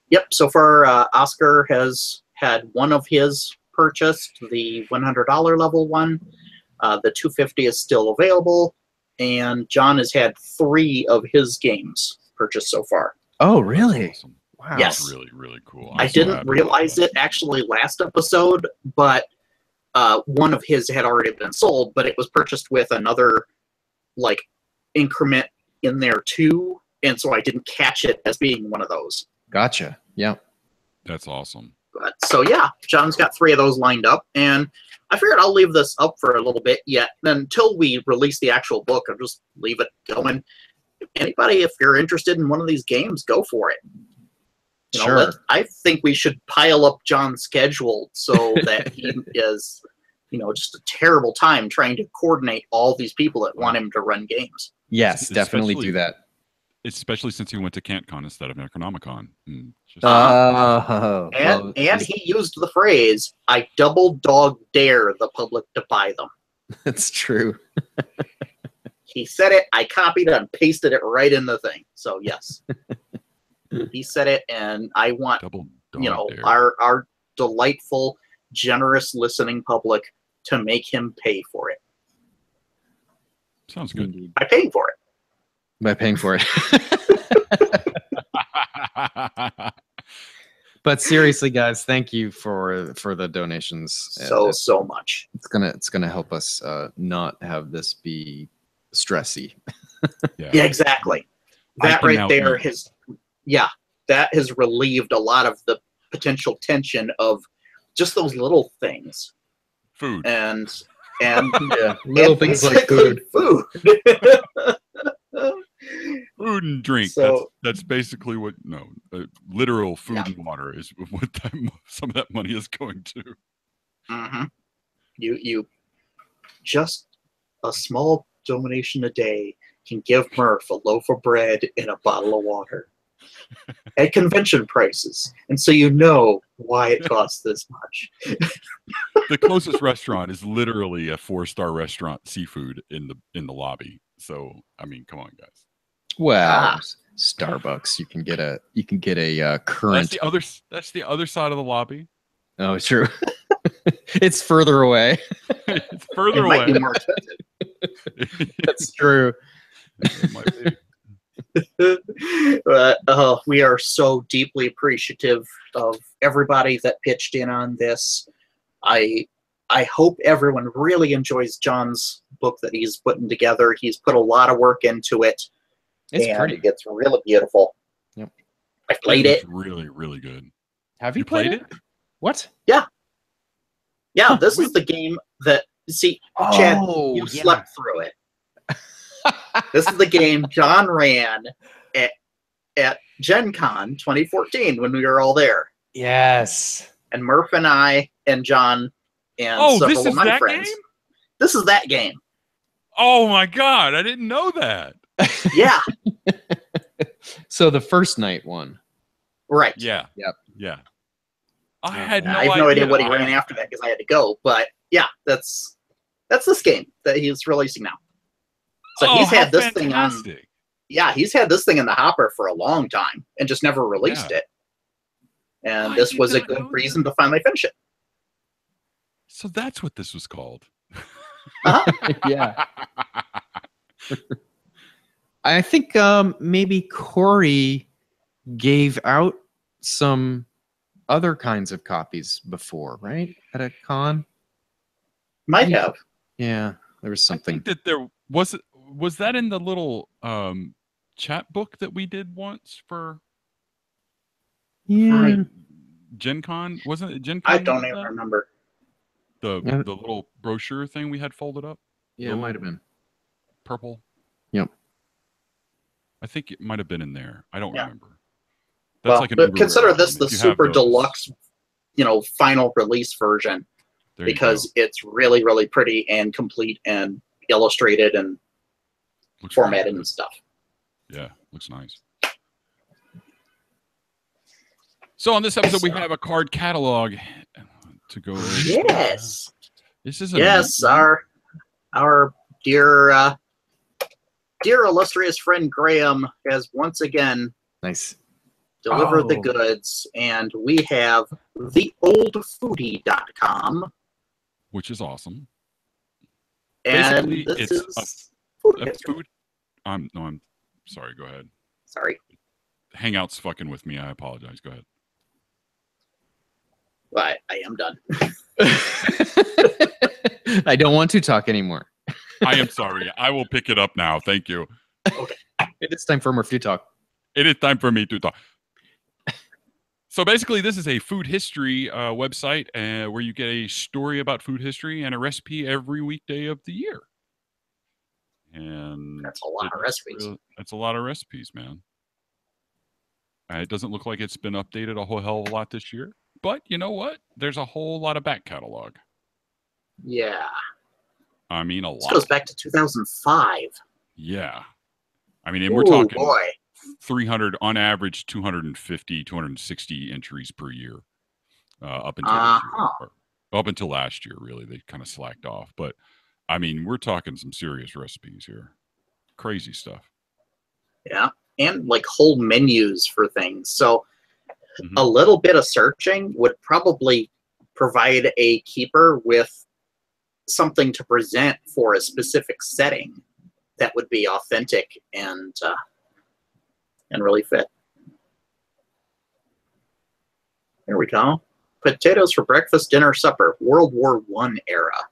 Yep. So far, Oscar has had one of his purchased, the $100 level one. The $250 is still available, and John has had 3 of his games purchased so far. Oh, really? Awesome. Wow. Yes. That's really, really cool. I didn't realize it actually last episode, but one of his had already been sold, but it was purchased with another increment in there too, and so I didn't catch it as being one of those. Gotcha. Yeah. That's awesome. But so John's got 3 of those lined up, and I figured I'll leave this up for a little bit yet. Then until we release the actual book, I'll just leave it going. Anybody, if you're interested in one of these games, go for it. Sure. I think we should pile up John's schedule so that he is, just a terrible time trying to coordinate all these people that want him to run games. Yes, definitely do that. Especially since he went to CantCon instead of Necronomicon. And he used the phrase, I double dog dare the public to buy them. That's true. He said it, I copied and pasted it right in the thing. So yes. He said it, and I want our delightful, generous listening public to make him pay for it. Sounds good. By paying for it. By paying for it. But seriously, guys, thank you for the donations. So much. It's gonna help us not have this be stressy. Yeah, exactly. That right there that has relieved a lot of the potential tension of just those little things. Food. And little things like food. Food and drink. So, that's basically what literal food and water is what some of that money is going to. Mm-hmm. You just a small donation a day can give Murph a loaf of bread and a bottle of water at convention prices, and so you know why it costs this much. The closest restaurant is literally a 4-star restaurant, seafood in the lobby. So I mean, come on, guys. Well, Starbucks, you can get a current. That's the other side of the lobby. Oh, true. It's further away. It's further It might away. be more expensive. That's true. It might be. We are so deeply appreciative of everybody that pitched in on this. I hope everyone really enjoys John's book that he's putting together. He's put a lot of work into it. It's and pretty. It's really beautiful. Yep. I played it. Really, really good. Have you played it? What? Yeah, this is the game that, see, Chad, you slept through it. This is the game John ran at Gen Con 2014 when we were all there. Yes. And Murph and I and John and several of my friends. Game? This is that game. Oh my God, I didn't know that. Yeah. So the first night one. Right. Yeah. Yep. Yeah. I had I have no idea what he ran after that because I had to go. But yeah, that's this game that he's releasing now. So he's had this thing on. Yeah, he's had this thing in the hopper for a long time and just never released it. And this was a good reason to finally finish it. So that's what this was called. Yeah. I think maybe Corey gave out some other kinds of copies before, right? At a con? Might have. Yeah, there was something. I think that there was that in the little chat book that we did once for Gen Con? Wasn't it Gen Con? I don't even remember. The little brochure thing we had folded up? Yeah, it might have been. Purple? Yep. I think it might have been in there. I don't remember. That's like but consider this the super deluxe, final release version because it's really, really pretty and complete and illustrated and looks formatted and stuff. Yeah, looks nice. So on this episode, we have a card catalog to go over. Yes. This is our dear illustrious friend Graham has once again delivered the goods, and we have theoldfoodie.com, which is awesome. And basically, this it's is food. I'm sorry. Go ahead. Sorry. Hangout's fucking with me. I apologize. Go ahead. Well, I am done. I don't want to talk anymore. I am sorry. I will pick it up now. Thank you. Okay. It is time for Murph to talk. It is time for me to talk. So basically, this is a food history website where you get a story about food history and a recipe every weekday of the year. And that's a lot of recipes. That's a lot of recipes, man. It doesn't look like it's been updated a whole hell of a lot this year. But you know what? There's a whole lot of back catalog. Yeah. I mean, a lot. This goes back to 2005. Yeah. I mean, and we're talking boy. 300, on average, 250, 260 entries per year up until this year. Up until last year, really. They kind of slacked off. But, I mean, we're talking some serious recipes here. Crazy stuff. Yeah. And, like, whole menus for things. So, a little bit of searching would probably provide a keeper with something to present for a specific setting that would be authentic and really fit. Here we go. Potatoes for breakfast, dinner, supper. World War I era.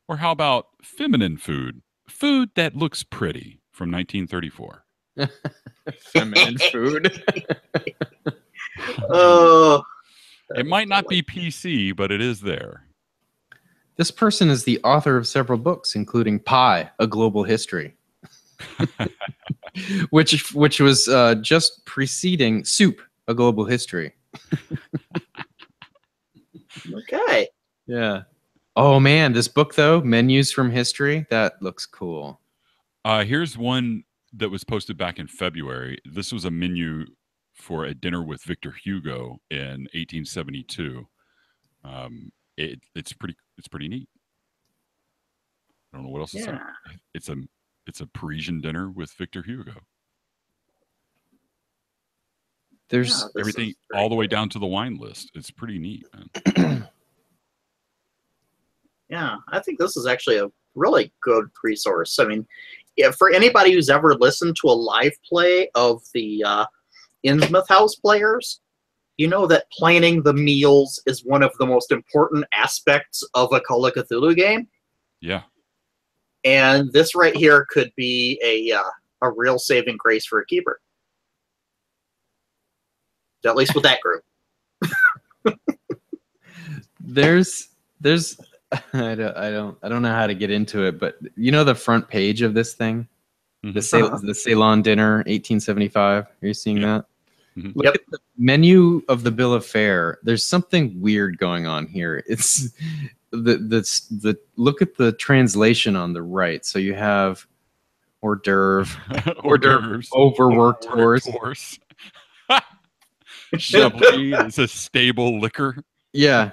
Or how about feminine food? Food that looks pretty from 1934. Feminine food. Oh. It might not be PC, but it is there. This person is the author of several books, including Pie, A Global History, which was just preceding Soup, A Global History. Okay. Yeah. Oh, man, this book, though, Menus from History, that looks cool. Here's one that was posted back in February. This was a menu for a dinner with Victor Hugo in 1872. It's pretty neat. I don't know what else to say. It's a Parisian dinner with Victor Hugo. There's everything all the way down to the wine list. It's pretty neat, man. Yeah, I think this is actually a really good resource. I mean, for anybody who's ever listened to a live play of the Innsmouth House players, you know that planning the meals is one of the most important aspects of a Call of Cthulhu game. Yeah. And this right here could be a real saving grace for a keeper. At least with that group. There's I don't know how to get into it, but you know the front page of this thing, the Ceylon dinner, 1875. Are you seeing that? Mm-hmm. Look at the menu of the bill of fare. There's something weird going on here. It's the look at the translation on the right. So you have hors d'oeuvre, overworked horse. Chablis is a stable liquor. Yeah.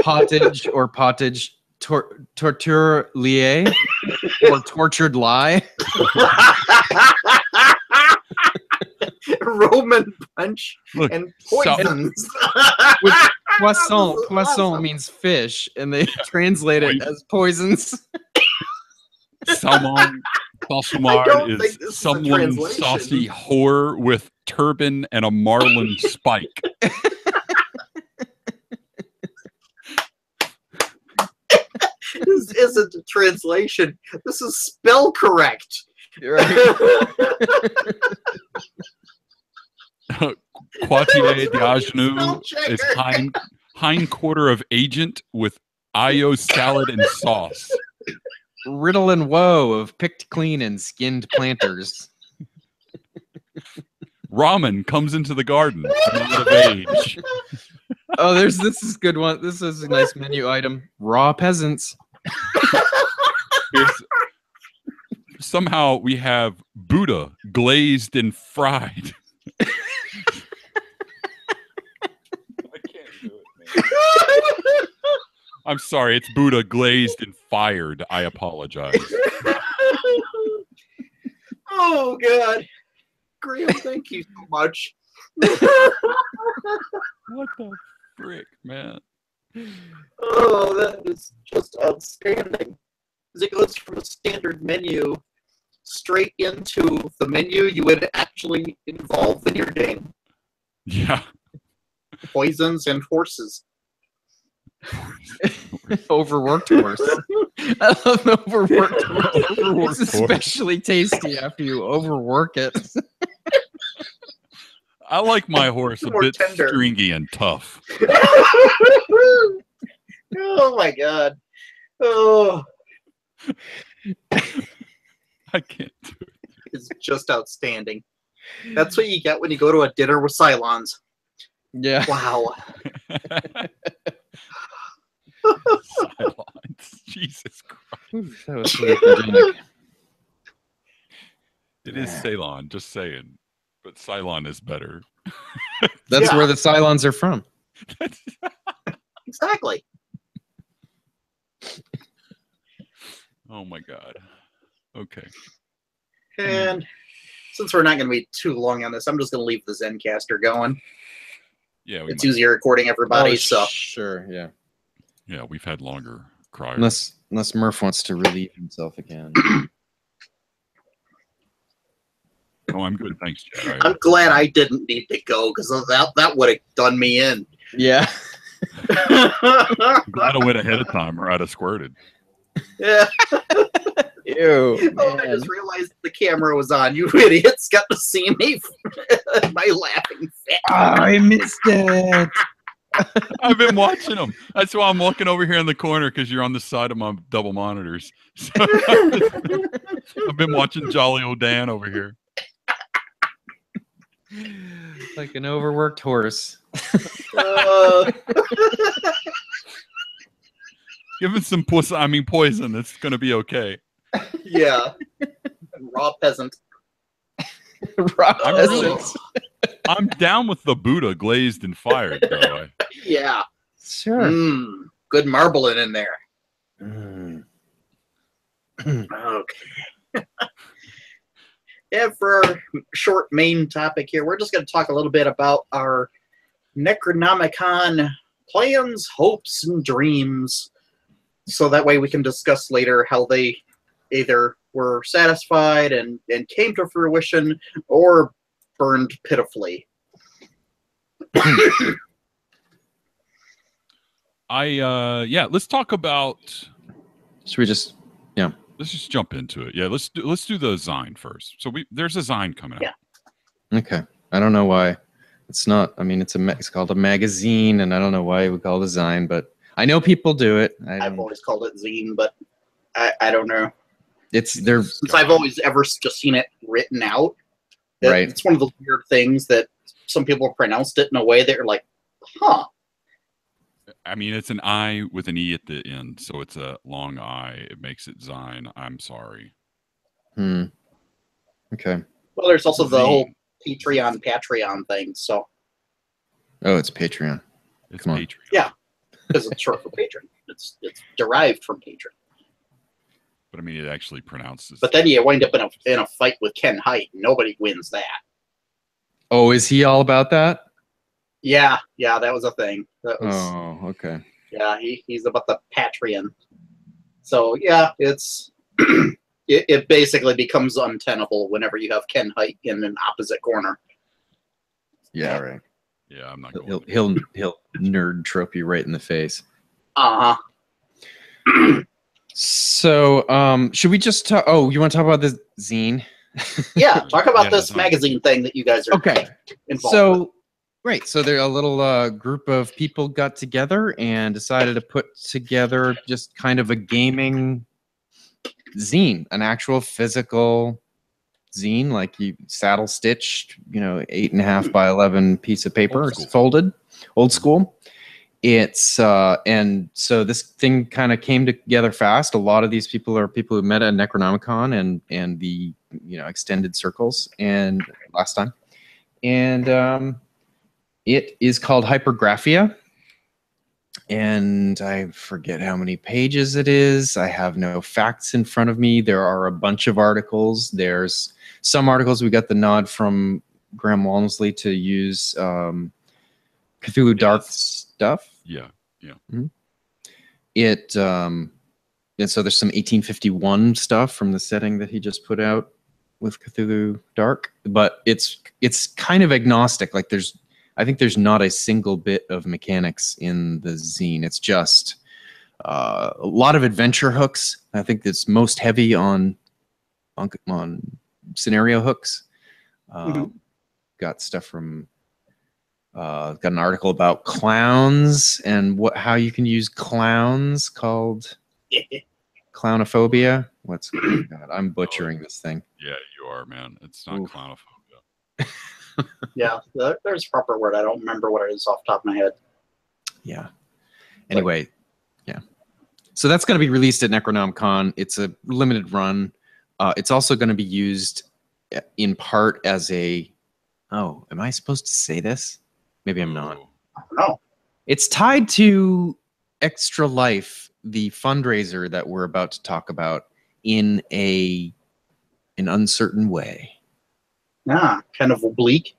Pottage or pottage torture lié or tortured lie. Roman punch and poisons. Poisson means fish, and they translate it as poisons. Salmon Balsamard is someone saucy whore with turban and a marlin spike. This isn't a translation. This is spell correct. Right. Quartier d'Agenou is hind quarter of agent with Ayo salad and sauce. Riddle and woe of picked clean and skinned planters. Ramen comes into the garden, not of age. Oh, this is a good one. This is a nice menu item. Raw peasants. Somehow we have Buddha glazed and fried. I can't do it, man. I'm sorry, it's Buddha glazed and fired. I apologize. Oh, God. Graham, thank you so much. What the frick, man? Oh, that is just outstanding. As it goes from a standard menu straight into the menu you would actually involve in your game. Yeah. Poisons and horses. Overworked horse. I love overworked horse. It's especially tasty after you overwork it. I like my horse a bit tender. Stringy and tough. Oh my God. Oh. I can't do it. It's just outstanding. That's what you get when you go to a dinner with Cylons. Yeah. Wow. Cylons. Jesus Christ. That was hallucinogenic. It is Ceylon, just saying. But Cylon is better. That's where the Cylons are from. Exactly. Oh my God. Okay. And since we're not going to be too long on this, I'm just going to leave the Zencaster going. Yeah, it's easier recording everybody. So sure, yeah. Yeah, we've had longer criers. Unless Murph wants to relieve himself again. Oh, I'm good. Thanks, Chad. I'm glad I didn't need to go because that would have done me in. Yeah. I'm glad I went ahead of time or I'd have squirted. Yeah. Ew. Oh, I just realized the camera was on. You idiots got to see me. My laughing fit. Oh, I missed it. I've been watching them. That's why I'm looking over here in the corner because you're on the side of my double monitors. So I've been watching Jolly Old Dan over here. Like an overworked horse. Give it some poison. It's going to be okay. Yeah. Raw peasant. Raw peasant. I'm down with the Buddha glazed and fired, though. Yeah. Sure. Good marbling in there. Okay. Yeah, for our short main topic here, we're just going to talk a little bit about our Necronomicon plans, hopes, and dreams so that way we can discuss later how they either were satisfied and came to fruition or burned pitifully. Yeah, let's talk about. Should we just let's just jump into it. Yeah, let's do the Zine first. So there's a Zine coming out. Okay. I don't know why it's not. I mean, it's called a magazine, and I don't know why we call it a Zine, but I know people do it. I've always called it zine, but I don't know. Since I've always ever just seen it written out. Right. It's one of those weird things that some people pronounced it in a way that you're like, huh. I mean, it's an I with an E at the end, so it's a long I. It makes it Zine. I'm sorry. Okay. Well, there's also the whole Patreon thing, so. Oh, it's Patreon. It's Patreon. Yeah, because it's short for patron. It's derived from patron. But I mean, it actually pronounces. But then you wind up in a fight with Ken Hite. Nobody wins that. Oh, is he all about that? Yeah, that was a thing. That was, oh, okay. Yeah, he's about the Patreon. So yeah, it's it basically becomes untenable whenever you have Ken Hite in an opposite corner. Yeah, right. Yeah, I'm not. He'll nerd trope you right in the face. So, should we just talk? Oh, you want to talk about this zine? Yeah, talk about this magazine thing that you guys are involved with. Right. So there a little group of people got together and decided to put together just kind of a gaming zine, an actual physical zine, like you saddle stitched, 8.5 by 11 piece of paper, folded, old school. It's and so this thing kind of came together fast. A lot of these people are people who met at Necronomicon and the extended circles and last time, and it is called Hypergraphia, and I forget how many pages it is. I have no facts in front of me. There are a bunch of articles. There's some articles we got the nod from Graham Walmsley to use Cthulhu Dark stuff. Yeah. Mm-hmm. And so there's some 1851 stuff from the setting that he just put out with Cthulhu Dark, but it's kind of agnostic. Like I think there's not a single bit of mechanics in the zine. It's just a lot of adventure hooks. I think it's most heavy on scenario hooks. Got stuff from got an article about clowns and how you can use clowns called clownophobia. God, I'm butchering this thing. Yeah, you are, man. It's not clownophobia. Yeah, there's a proper word. I don't remember what it is off the top of my head. Yeah. Anyway, yeah. So that's going to be released at Necronomicon. It's a limited run. It's also going to be used in part as a... Oh, am I supposed to say this? Maybe I'm not. I don't know. It's tied to Extra Life, the fundraiser that we're about to talk about, in an uncertain way. Yeah, kind of oblique.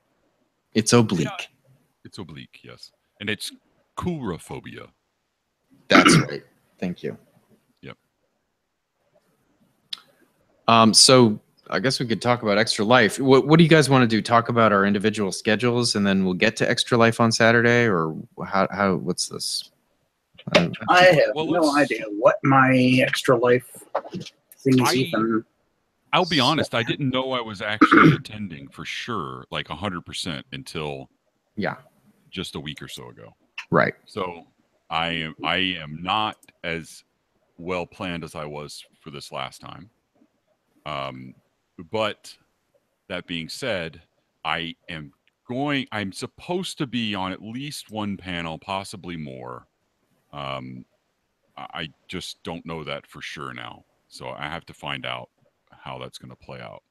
It's oblique. Yeah. It's oblique, yes. And it's coulrophobia. That's right. Thank you. Yep. So I guess we could talk about Extra Life. What do you guys want to do? Talk about our individual schedules, and then we'll get to Extra Life on Saturday, or how? What's this? I have no idea what my Extra Life thing is even. I'll be honest. I didn't know I was actually attending for sure, like 100%, until just a week or so ago. Right. So I am not as well planned as I was for this last time. But that being said, I'm supposed to be on at least one panel, possibly more. I just don't know that for sure now. So I have to find out how that's going to play out.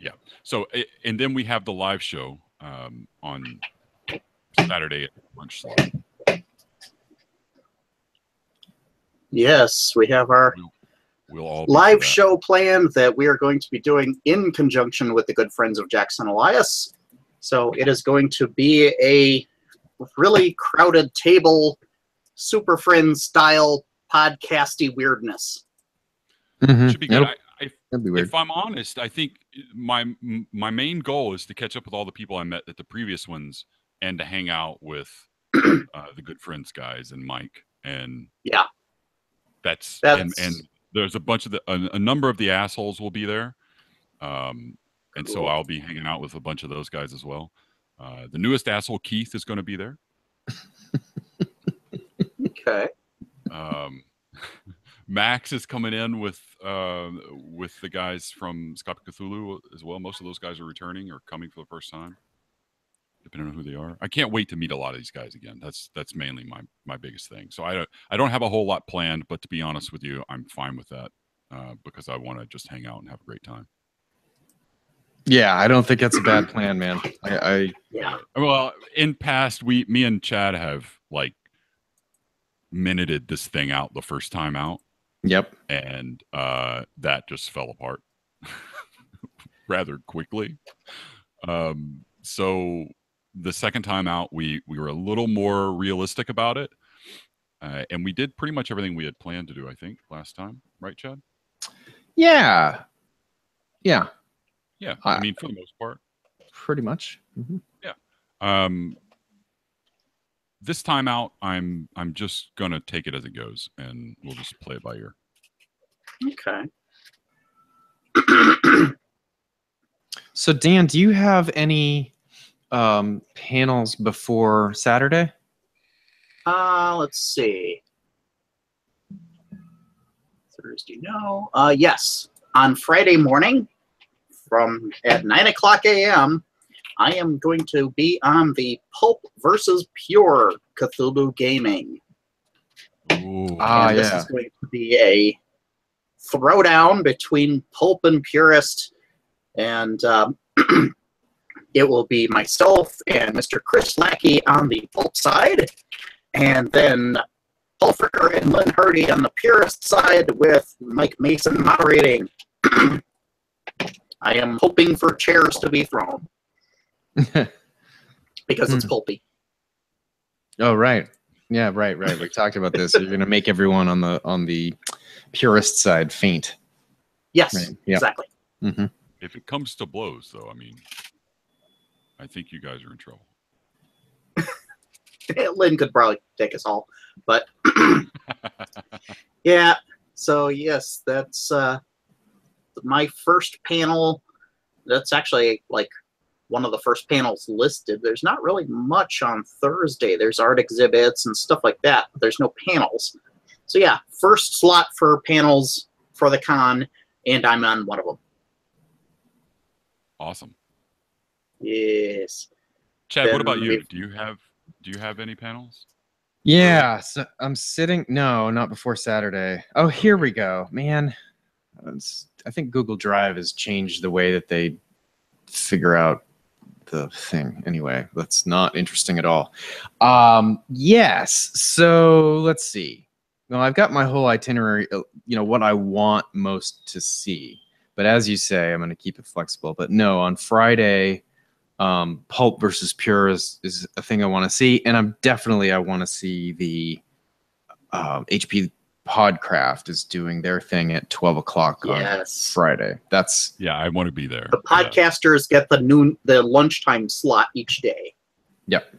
Yeah. So, and then we have the live show on Saturday at lunch slot. Yes, we have our we'll all live show planned that we are going to be doing in conjunction with the good friends of Jackson Elias. So it is going to be a really crowded table, Super Friends style podcasty weirdness. Mm-hmm. Should be good. That'd be weird. If I'm honest, I think my main goal is to catch up with all the people I met at the previous ones and to hang out with the Good Friends guys and Mike. And yeah, that's and there's a bunch of a number of the assholes will be there. And so I'll be hanging out with a bunch of those guys as well. The newest asshole, Keith, is going to be there. Okay. Max is coming in with the guys from Scott Cthulhu as well. Most of those guys are returning or coming for the first time, depending on who they are. I can't wait to meet a lot of these guys again. That's mainly my biggest thing. So I don't have a whole lot planned, but to be honest with you, I'm fine with that because I want to just hang out and have a great time. Yeah, I don't think that's a bad plan, man. Yeah. Well, in past, me and Chad have like minuted this thing out the first time out. Yep. And that just fell apart rather quickly. So the second time out, we were a little more realistic about it. And we did pretty much everything we had planned to do, I think, last time. Right, Chad? Yeah. Yeah. Yeah. I mean, for the most part. Pretty much. Mm-hmm. Yeah. This time out, I'm just gonna take it as it goes, and we'll just play it by ear. Okay. So, Dan, do you have any panels before Saturday? Let's see. Thursday, no. Yes. On Friday morning, at 9:00 a.m., I am going to be on the Pulp versus Pure Cthulhu Gaming. Ooh. This is going to be a throwdown between Pulp and Purist, and it will be myself and Mr. Chris Lackey on the Pulp side, and then Paul Fricker and Lynn Hardy on the Purist side with Mike Mason moderating. I am hoping for chairs to be thrown. Because it's pulpy. Oh, right. Yeah, right. We talked about this. You're going to make everyone on the purist side faint. Yes, right. Yep. Exactly. Mm-hmm. If it comes to blows, though, I mean, I think you guys are in trouble. Lynn could probably take us all, but yeah. So yes, that's my first panel. That's actually like one of the first panels listed. There's not really much on Thursday. There's art exhibits and stuff like that, but there's no panels. So yeah, first slot for panels for the con, and I'm on one of them. Awesome. Yes. Chad, what about you? Do you have any panels? Yeah, so I'm sitting. No, not before Saturday. Oh, here we go, man. I think Google Drive has changed the way that they figure out the thing. Anyway, that's not interesting at all. Yes. So let's see. Well, I've got my whole itinerary, what I want most to see. But as you say, I'm going to keep it flexible. But no, on Friday, Pulp versus Pure is a thing I want to see. And I want to see the HP Podcraft is doing their thing at 12 o'clock on Friday. I want to be there. The podcasters get the lunchtime slot each day. Yep.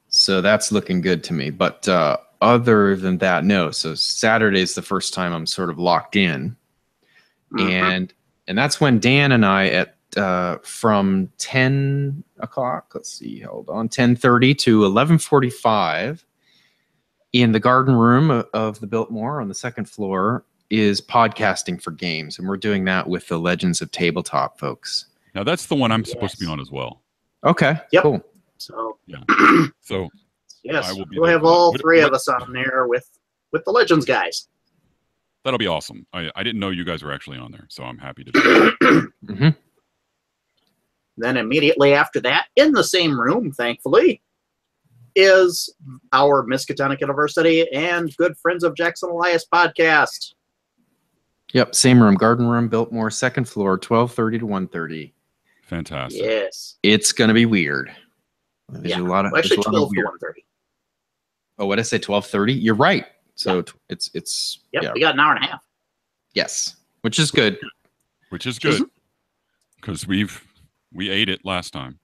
So that's looking good to me. But other than that, no. So Saturday's the first time I'm sort of locked in. Mm-hmm. And that's when Dan and I from 10 o'clock, let's see, hold on, 10:30 to 11:45 in the garden room of the Biltmore on the second floor is podcasting for games. And we're doing that with the Legends of Tabletop folks. Now that's the one I'm supposed to be on as well. Okay, cool. So, yeah. So yes, we'll have all three of us on there with the Legends guys. That'll be awesome. I didn't know you guys were actually on there, so I'm happy to do that. Mm-hmm. Then immediately after that, in the same room, thankfully, is our Miskatonic University and Good Friends of Jackson Elias podcast. Yep, same room, garden room, Biltmore, second floor, 12:30 to 1:30. Fantastic. Yes. It's going to be weird. There's a lot of, actually, there's a lot 12 of to weird. 1:30. Oh, what did I say? 12:30? You're right. So it's Yep, yeah. we got an hour and a half. Yes, which is good. Which is good because we ate it last time.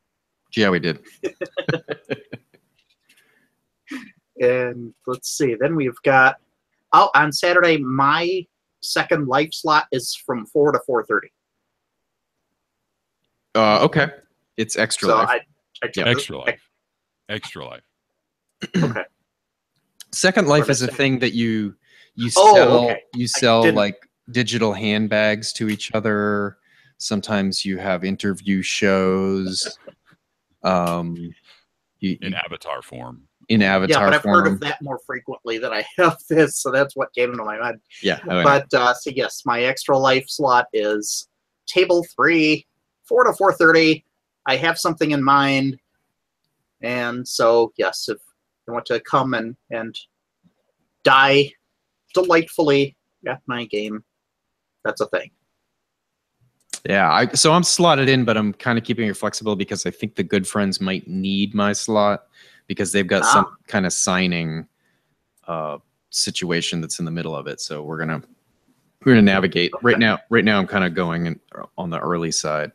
Yeah, we did. And let's see. Then we've got on Saturday. My second life slot is from 4 to 4:30. Okay, it's extra So life. I took Extra life. Extra life. Okay. Second Life What is is a it? thing that you Oh, sell. okay. You sell didn't- like digital handbags to each other. Sometimes you have interview shows. In avatar form. In avatar Yeah, but I've form. heard of that more frequently than I have this, so that's what came into my mind. Yeah. But so yes, my extra life slot is table 3, 4 to 4:30. I have something in mind, and so yes, if you want to come and die delightfully at my game, that's a thing. Yeah, so I'm slotted in, but I'm kind of keeping it flexible because I think the good friends might need my slot because they've got some kind of signing situation that's in the middle of it. So we're gonna navigate. Right now I'm kind of going on the early side.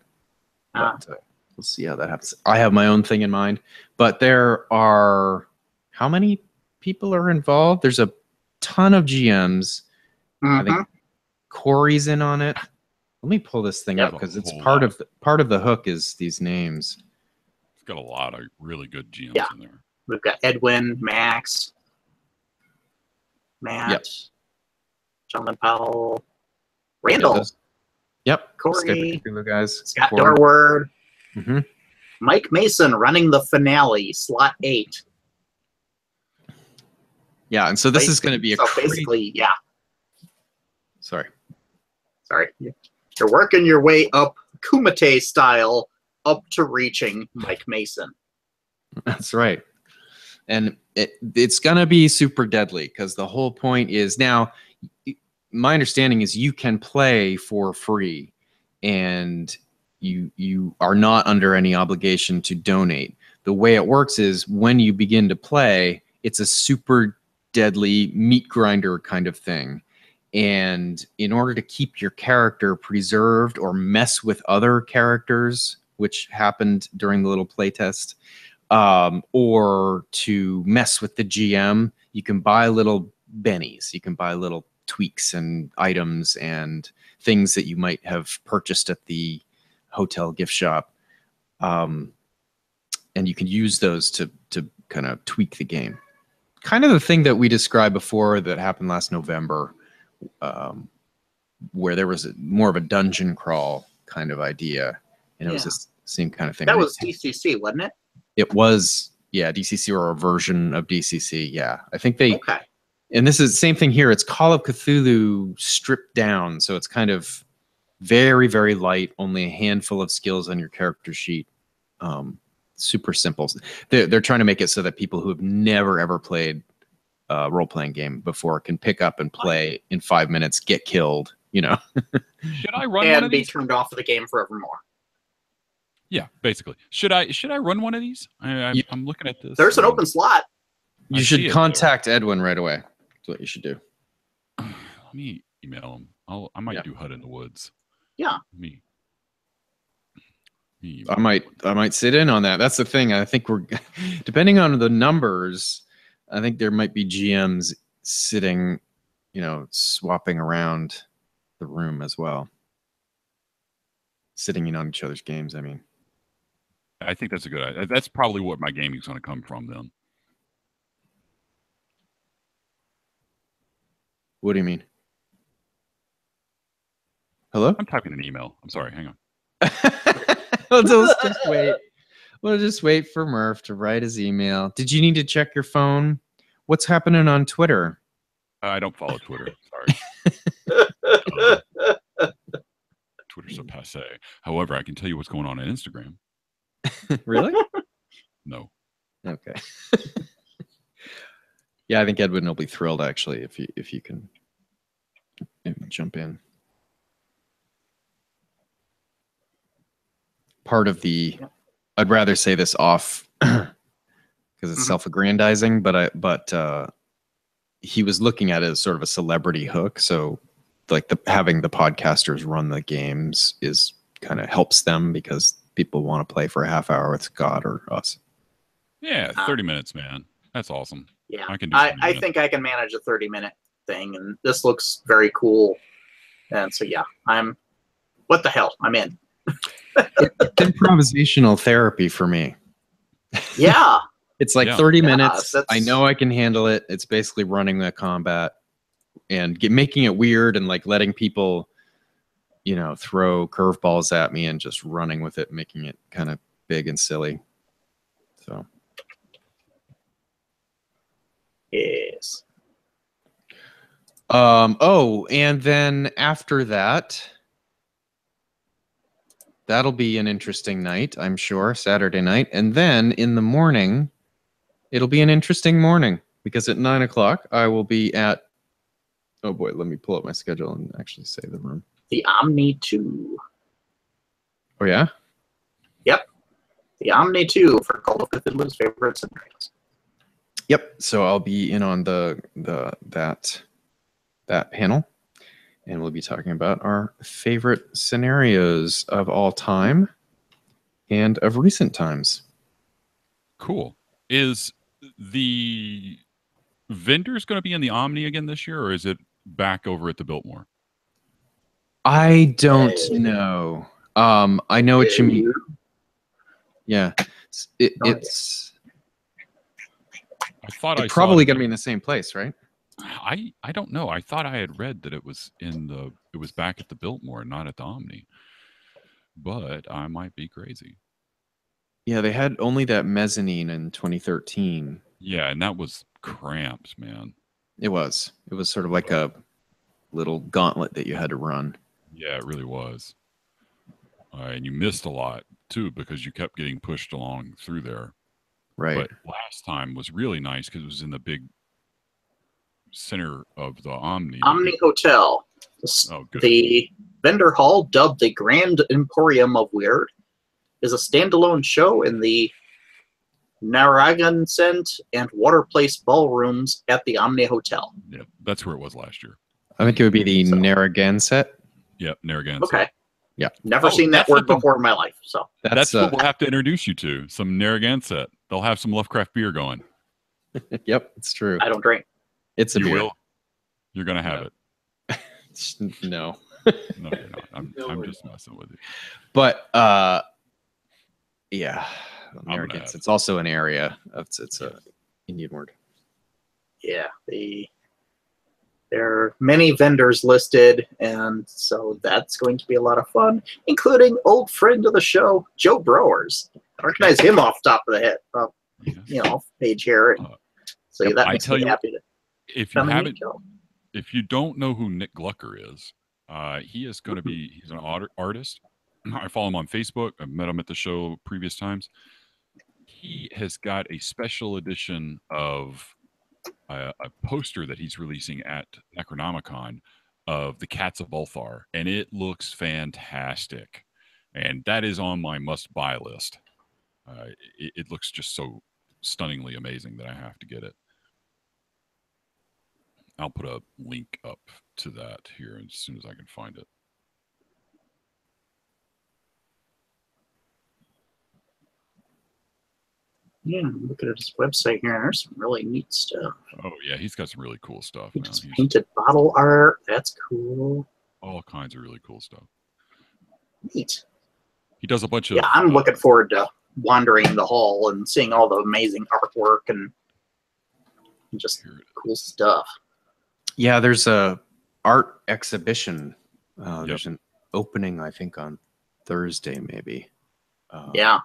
But we'll see how that happens. I have my own thing in mind, but there are how many people are involved? There's a ton of GMs. I think Corey's in on it. Let me pull this thing up because it's part of the hook is these names. It's got a lot of really good GMs in there. We've got Edwin, Max, Matt, Jonathan Powell, Randall. Corey, guys. Scott Dorward, Mm-hmm. Mike Mason running the finale, slot 8. Yeah, and so this is going to be a basically, Sorry. You're working your way up Kumite style up to reaching Mike Mason. That's right. And it's going to be super deadly because the whole point is now, my understanding is you can play for free and you are not under any obligation to donate. The way it works is when you begin to play, it's a super deadly meat grinder kind of thing. And in order to keep your character preserved or mess with other characters, which happened during the little playtest, or to mess with the GM, you can buy little bennies. You can buy little tweaks and items and things that you might have purchased at the hotel gift shop. And you can use those to kind of tweak the game. Kind of the thing that we described before that happened last November, where there was more of a dungeon crawl kind of idea. And it was the same kind of thing. That was DCC, wasn't it? It was, DCC or a version of DCC. Yeah, I think they. Okay. And this is the same thing here. It's Call of Cthulhu stripped down, so it's kind of very, very light. Only a handful of skills on your character sheet. Super simple. They're trying to make it so that people who have never ever played a role-playing game before can pick up and play in 5 minutes, get killed. Should I run and one of be these? turned off of the game forevermore? Yeah, basically. Should I run one of these? I'm looking at this. There's an open slot. You should contact Edwin right away. That's what you should do. Let me email him. I might do HUD in the Woods. Yeah. Me. I might sit in on that. That's the thing. I think we're depending on the numbers. I think there might be GMs sitting, swapping around the room as well, sitting in on each other's games. I mean, I think that's a good idea. That's probably what my gaming's going to come from then. What do you mean? Hello? I'm typing an email. I'm sorry. Hang on. Let's just wait. We'll just wait for Murph to write his email. Did you need to check your phone? What's happening on Twitter? I don't follow Twitter. Sorry. Twitter's so passe. However, I can tell you what's going on Instagram. Really? No. Okay. Yeah, I think Edwin will be thrilled actually if you can jump in. part of the. I'd rather say this off because it's self-aggrandizing, but he was looking at it as sort of a celebrity hook. So, like having the podcasters run the games is kind of helps them because people want to play for a half hour with Scott or us. Yeah, 30 minutes, man. That's awesome. Yeah, I can do I think I can manage a 30-minute thing, and this looks very cool. And so, yeah, what the hell? I'm in. It's improvisational therapy for me. Yeah. It's like 30 minutes. I know I can handle it. It's basically running the combat and making it weird and like letting people, throw curveballs at me and just running with it, making it kind of big and silly. So. Yes. And then after that, that'll be an interesting night, I'm sure, Saturday night. And then in the morning, it'll be an interesting morning because at 9 o'clock, I will be at, oh boy, let me pull up my schedule and actually say the room. The Omni 2. Oh, yeah? Yep. The Omni 2 for Call of Cthulhu's favorite scenarios. Yep. So I'll be in on that panel, and we'll be talking about our favorite scenarios of all time and of recent times. Cool. Is the vendors going to be in the Omni again this year, or is it back over at the Biltmore? I don't know. I know what you mean. Yeah, it's. I thought it's probably going to be in the same place, right? I don't know. I thought I had read that it was back at the Biltmore, not at the Omni. But I might be crazy. Yeah, they had only that mezzanine in 2013. Yeah, and that was cramped, man. It was sort of like a little gauntlet that you had to run. Yeah, it really was. And you missed a lot too because you kept getting pushed along through there. Right. But last time was really nice because it was in the big center of the Omni. Omni Hotel. Oh, good. The vendor hall, dubbed the Grand Emporium of Weird, is a standalone show in the Narragansett and Water Place ballrooms at the Omni Hotel. Yeah, that's where it was last year. I think it would be the Narragansett. Yep, Narragansett. Okay. Yeah. Never seen that word before in my life. So that's what we'll have to introduce you to. Some Narragansett. They'll have some Lovecraft beer going. Yep, it's true. I don't drink. It's a beer. Will. You're gonna have it. No. No, you're not. I'm just messing with you. But yeah, Narragansett. It's also an area. It's a Indian word. Yeah, there are many vendors listed, and so that's going to be a lot of fun, including old friend of the show, Joe Browers. I recognize him off the top of the head, page here. So that makes me happy. If you don't know who Nick Glucker is, he is going to be. He's an artist. I follow him on Facebook. I've met him at the show previous times. He has got a special edition of a poster that he's releasing at Necronomicon of the Cats of Ulthar, and it looks fantastic. And that is on my must-buy list. It looks just so stunningly amazing that I have to get it. I'll put a link up to that here as soon as I can find it. Yeah, looking at his website here. There's some really neat stuff. Oh, yeah, he's got some really cool stuff. Just painted bottle art. That's cool. All kinds of really cool stuff. Neat. He does a bunch of... Yeah, I'm looking forward to wandering the hall and seeing all the amazing artwork and just cool stuff. Yeah, there's a art exhibition. There's an opening, I think, on Thursday, maybe. Yeah.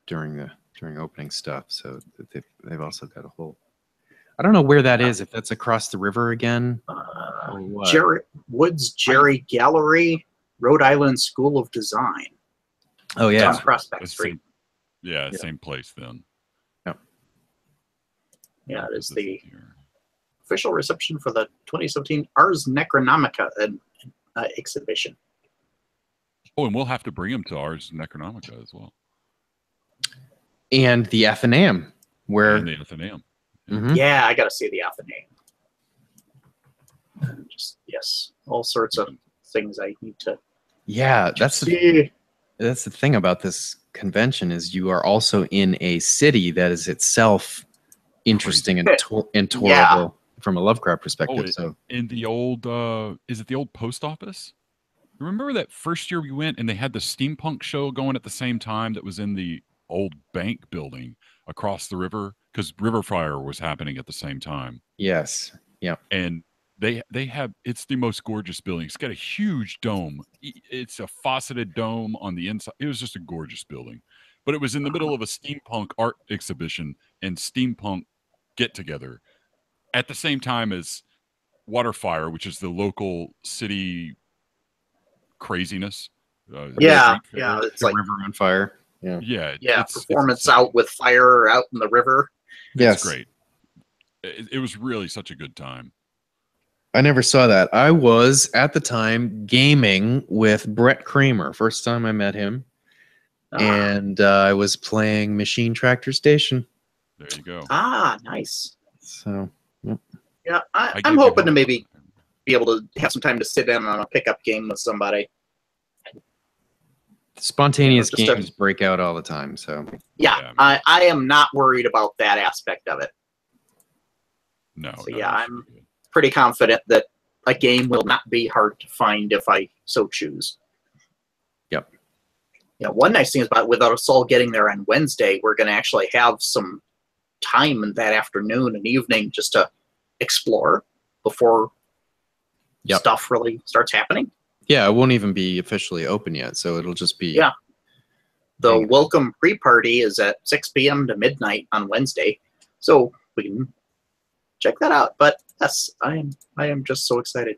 During opening stuff, so they've also got a whole. I don't know where that is. If that's across the river again. Jerry Gallery, Rhode Island School of Design. Oh yeah, it's on Prospect Street. Same place then. Yeah, it is the official reception for the 2017 Ars Necronomica exhibition. Oh, and we'll have to bring him to ours Necronomica as well. And the Athenaeum, where And the Athenaeum. Yeah, I got to see the Athenaeum. Yes, all sorts of things I need to. Yeah, that's see. That's the thing about this convention is you are also in a city that is itself interesting and tourable from a Lovecraft perspective. So in the old, is it the old post office? Remember that first year we went and they had the steampunk show going at the same time that was in the old bank building across the river because Riverfire was happening at the same time. Yes. Yeah. And they have, it's the most gorgeous building. It's got a huge dome. It's a faceted dome on the inside. It was just a gorgeous building, but it was in the middle of a steampunk art exhibition and steampunk get together at the same time as Waterfire, which is the local city craziness. It's like river on fire. Yeah. Performance out with fire out in the river. It's great. It was really such a good time. I never saw that. I was at the time gaming with Brett Kramer. First time I met him, and I was playing Machine Tractor Station. There you go. Nice. So yeah, I'm hoping to maybe be able to have some time to sit in on a pickup game with somebody. Spontaneous games break out all the time, so yeah, I am not worried about that aspect of it. No, I'm pretty confident that a game will not be hard to find if I so choose. Yep. Yeah, one nice thing is with us all getting there on Wednesday, we're going to actually have some time in that afternoon and evening just to explore before stuff really starts happening. Yeah, it won't even be officially open yet, so it'll just be... Yeah. The welcome pre-party is at 6 p.m. to midnight on Wednesday, so we can check that out. But yes, I am just so excited.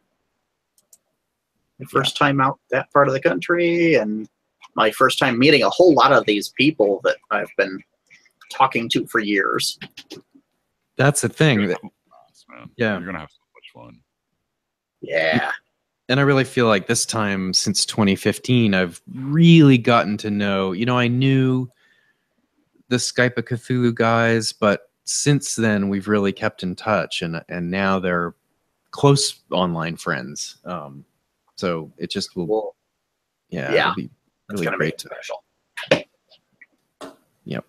My first time out that part of the country, and my first time meeting a whole lot of these people that I've been talking to for years. That's the thing. You're gonna have so much fun. Yeah. And I really feel like this time since 2015, I've really gotten to know, I knew the Skype of Cthulhu guys, but since then we've really kept in touch, and now they're close online friends. So it just will, it'll be really great. Special. Yep.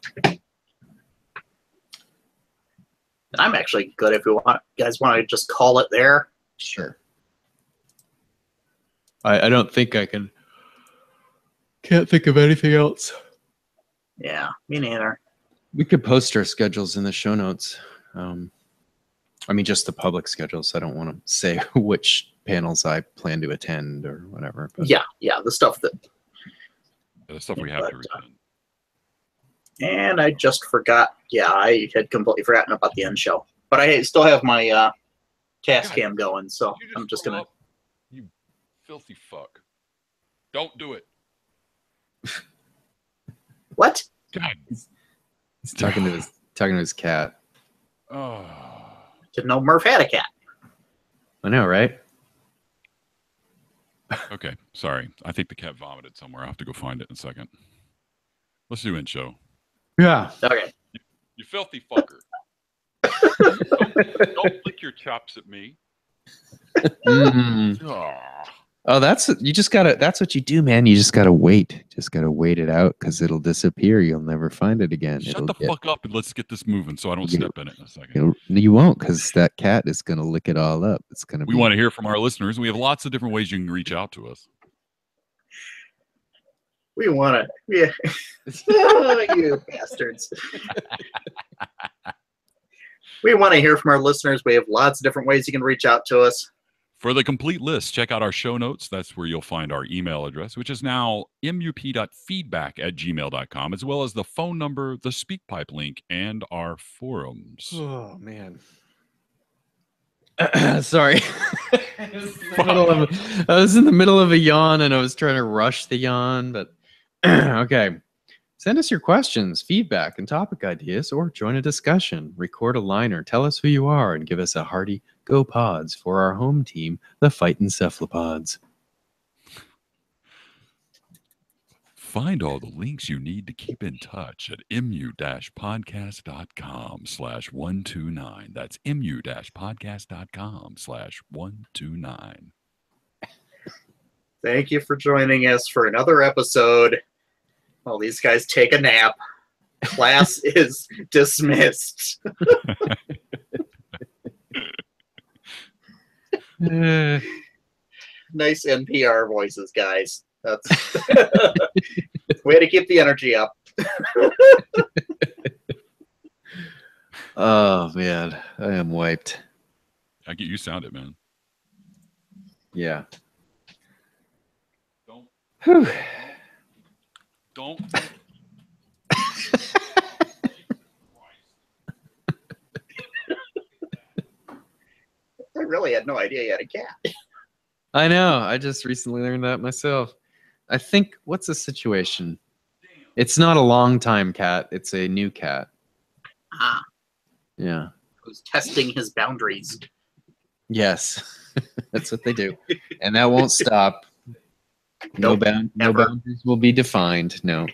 And I'm actually good if you guys want to just call it there. Sure. I don't think I can. Can't think of anything else. Yeah, me neither. We could post our schedules in the show notes. I mean, just the public schedules. I don't want to say which panels I plan to attend or whatever. But. Yeah, the stuff that. The stuff we have to attend. And I just forgot. Yeah, I had completely forgotten about the end show. But I still have my task cam going, so I'm just going to. You filthy fuck. Don't do it. What? God. He's talking to his cat. Oh. Didn't know Murph had a cat. I know, right? Okay, sorry. I think the cat vomited somewhere. I'll have to go find it in a second. Let's do in show. Yeah. Okay. You filthy fucker. don't lick your chops at me. Oh, that's what you do, man. You just gotta wait. Just gotta wait it out because it'll disappear. You'll never find it again. Shut the fuck up and let's get this moving so I don't step in it in a second. You won't, because that cat is gonna lick it all up. It's gonna. We want to hear from our listeners. We have lots of different ways you can reach out to us. We want to, yeah. You bastards. We want to hear from our listeners. We have lots of different ways you can reach out to us. For the complete list, check out our show notes. That's where you'll find our email address, which is now mup.feedback@gmail.com, as well as the phone number, the SpeakPipe link, and our forums. Oh, man. Sorry. I was in the middle of a yawn, and I was trying to rush the yawn, but okay. Send us your questions, feedback, and topic ideas, or join a discussion. Record a line or tell us who you are, and give us a hearty Go Pods for our home team, the Fightin' Cephalopods. Find all the links you need to keep in touch at mu-podcast.com/129. That's mu-podcast.com/129. Thank you for joining us for another episode. While these guys take a nap, class is dismissed. Nice NPR voices, guys. That's way to keep the energy up. Oh man, I am wiped. I get you sound it, man. Yeah. Don't. I really had no idea you had a cat. I know. I just recently learned that myself. I think, what's the situation? It's not a long time cat. It's a new cat. Ah. Yeah. Who's testing his boundaries. Yes. That's what they do. And that won't stop. No boundaries will be defined. No.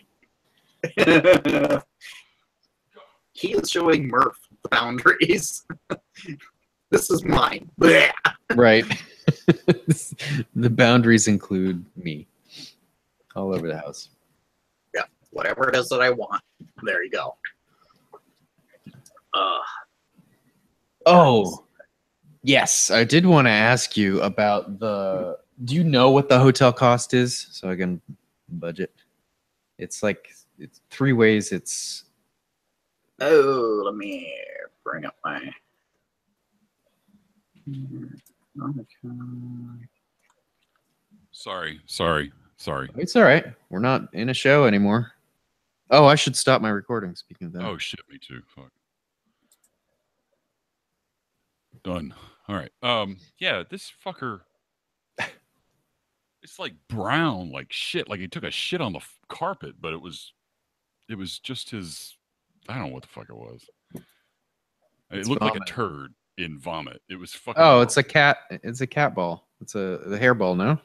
He is showing Murph the boundaries. This is mine. Blech. Right. The boundaries include me. All over the house. Yeah, whatever it is that I want. There you go. Oh, yes. I did want to ask you about the. Do you know what the hotel cost is, so I can budget? It's like it's 3 ways. It's. Oh, let me bring up my. Sorry. It's all right. We're not in a show anymore. Oh, I should stop my recording. Speaking of that. Oh shit, me too. Fuck. Done. All right. Yeah, this fucker. It's like brown, like shit. Like he took a shit on the carpet, but it was just his. I don't know what the fuck it was. It looked vomit. like a turd in vomit. It was fucking. Oh, horrible. it's a cat. It's a cat ball. It's the hairball. No,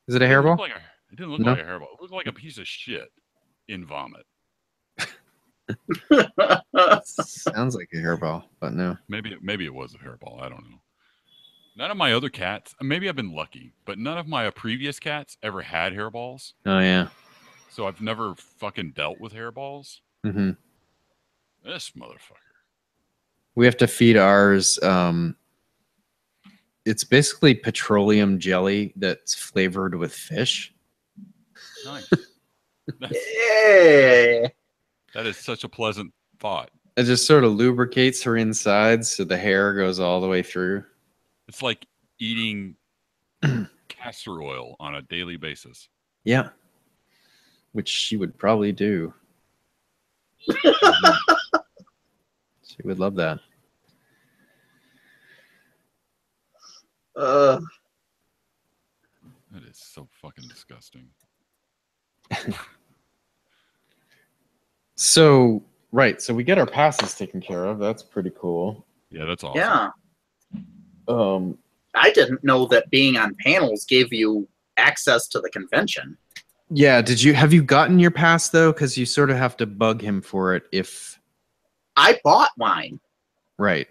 is it a hairball? It didn't look like a hairball. It looked like a piece of shit in vomit. Sounds like a hairball, but no. Maybe it was a hairball. I don't know. None of my other cats. Maybe I've been lucky, but none of my previous cats ever had hairballs. Oh yeah. So I've never fucking dealt with hairballs. Mm-hmm. This motherfucker. We have to feed ours. It's basically petroleum jelly that's flavored with fish. Nice. Yeah. That is such a pleasant thought. It just sort of lubricates her insides so the hair goes all the way through. It's like eating castor oil on a daily basis. Yeah. Which she would probably do. She would love that. That is so fucking disgusting. So, right. So we get our passes taken care of. That's pretty cool. Yeah, that's awesome. Yeah. Um, I didn't know that being on panels gave you access to the convention. Yeah, have you gotten your pass though? Because you sort of have to bug him for it if. I bought mine. Right.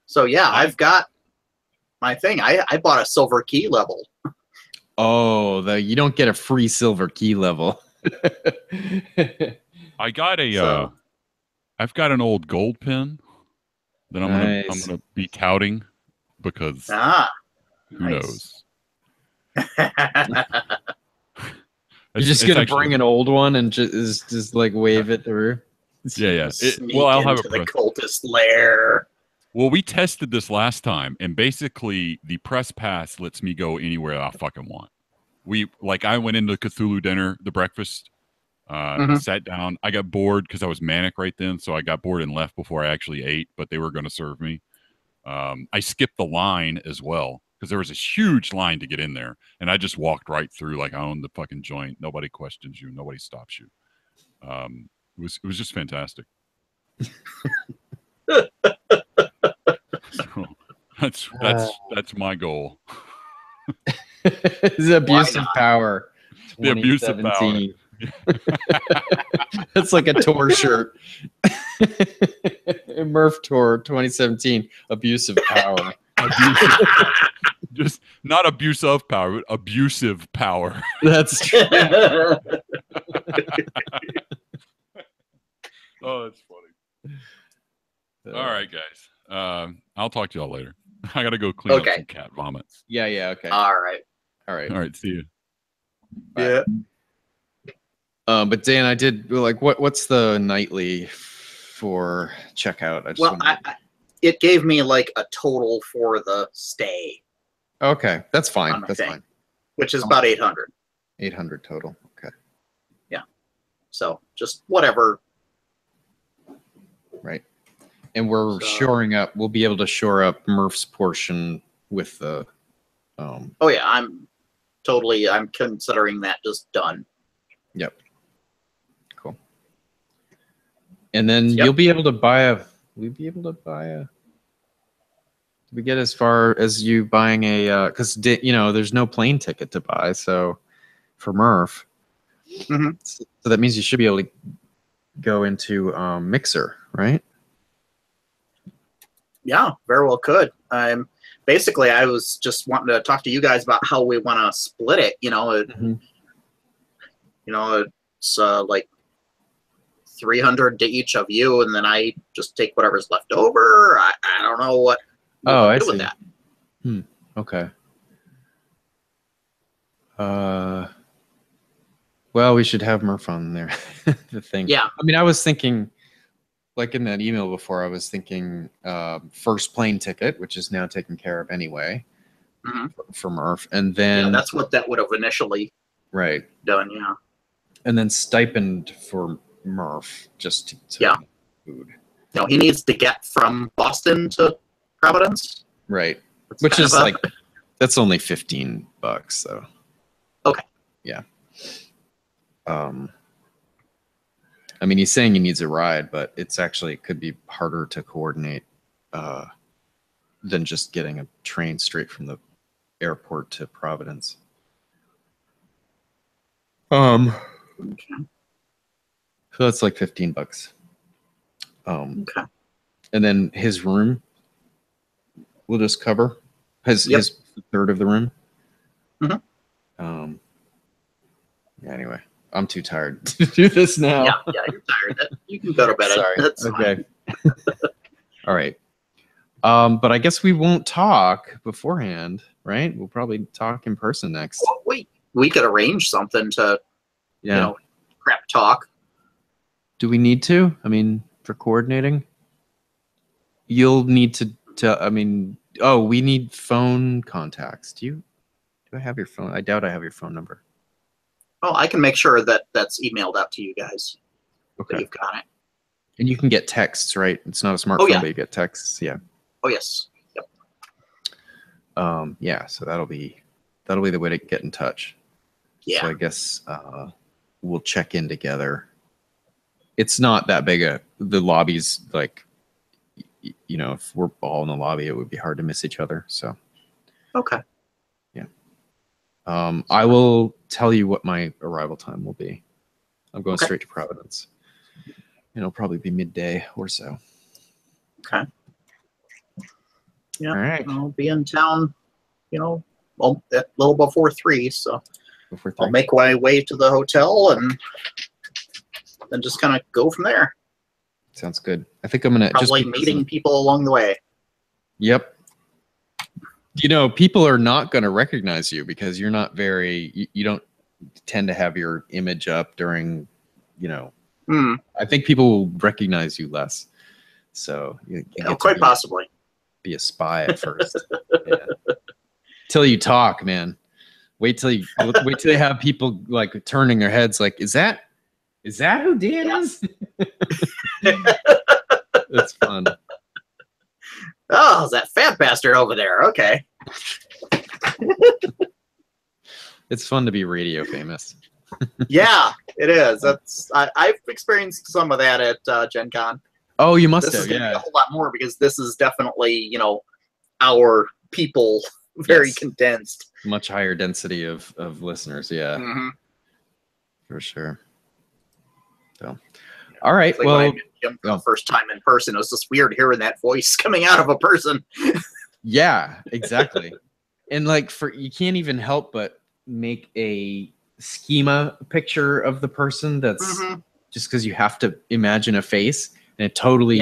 So yeah, I've got my thing. I bought a silver key level. Oh, you don't get a free silver key level. I got a. I've got an old gold pin that I'm gonna be touting because who knows. You're just gonna bring an old one and just like wave it through. Yeah. I'll have the cultist lair. Well, we tested this last time, and basically the press pass lets me go anywhere I fucking want. I went into Cthulhu dinner, the breakfast, sat down. I got bored because I was manic right then, so I got bored and left before I actually ate, but they were going to serve me. I skipped the line as well because there was a huge line to get in there, and I just walked right through like I owned the fucking joint. Nobody questions you. Nobody stops you. It was just fantastic. So that's my goal. It's abuse of power. The abusive power. That's like a tour shirt. Murph Tour 2017, abusive power. Abusive power. Just not abuse of power, but abusive power. That's true. Oh, that's funny. All right, guys. I'll talk to y'all later. I gotta go clean up some cat vomit. Yeah, okay. All right. All right. See you. Yeah. But Dan, I did like what's the nightly for checkout? It gave me like a total for the stay. Okay, that's fine. That's fine. Which is about 800. 800 total. Okay. Yeah. So just whatever. Right. And we're shoring up. We'll be able to shore up Murph's portion with the. Oh yeah, I'm considering that just done. Yep. Cool. And then you'll be able to buy a. We'll be able to buy a. Did we get as far as you buying a? Because there's no plane ticket to buy, so for Murph. Mm-hmm. So that means you should be able to go into Mixer, right? Yeah, very well could. Basically, I was just wanting to talk to you guys about how we want to split it. It's like 300 to each of you, and then I just take whatever's left over. I don't know what. I do see. With that. Okay. Well, we should have Murph on there. The thing. Yeah. I mean, I was thinking, like in that email before, I was thinking first plane ticket, which is now taken care of anyway, for Murph, and then that's what that would have initially done. Yeah. And then stipend for Murph just to food. No, he needs to get from Boston to Providence. Right. Which is like that's only $15, so. Okay. Yeah. I mean, he's saying he needs a ride, but it could be harder to coordinate than just getting a train straight from the airport to Providence. Okay. So that's like $15. Okay. And then his room, we'll just cover his third of the room. Mm-hmm. Anyway, I'm too tired to do this now. Yeah, you're tired. You can go to bed. Sorry. That's okay. All right. But I guess we won't talk beforehand, right? We'll probably talk in person next. Well, wait, we could arrange something to, prep talk. Do we need to? I mean, for coordinating, you'll need to. We need phone contacts. Do I have your phone? I doubt I have your phone number. Oh, I can make sure that that's emailed out to you guys. Okay. That you've got it. And you can get texts, right? It's not a smartphone, but you get texts. Yeah. Oh yes. Yep. So that'll be the way to get in touch. Yeah. So I guess we'll check in together. It's not that big the lobby's like, if we're all in the lobby, it would be hard to miss each other. So. Okay. Yeah. I will tell you what my arrival time will be. I'm going straight to Providence. It'll probably be midday or so. Okay. Yeah. All right. I'll be in town, a little before 3, so I'll make my way to the hotel and then just kind of go from there. Sounds good. I think I'm gonna probably meeting people along the way. Yep. People are not going to recognize you because you're not you don't tend to have your image up during, I think people will recognize you less. So you get quite possibly be a spy at first. Till you talk, man. Wait till they have people like turning their heads like, is that who Dan is? That's fun. Oh, is that fat bastard over there? Okay. It's fun to be radio famous. Yeah, it is. I've experienced some of that at Gen Con. Oh, you must this have. Is gonna be a whole lot more because this is definitely, our people very condensed. Much higher density of listeners. Yeah. Mm-hmm. For sure. So, all right. Like well, when I met Jim for the first time in person, it was just weird hearing that voice coming out of a person. Yeah, exactly. And like you can't even help but make a schema picture of the person that's just because you have to imagine a face, and it totally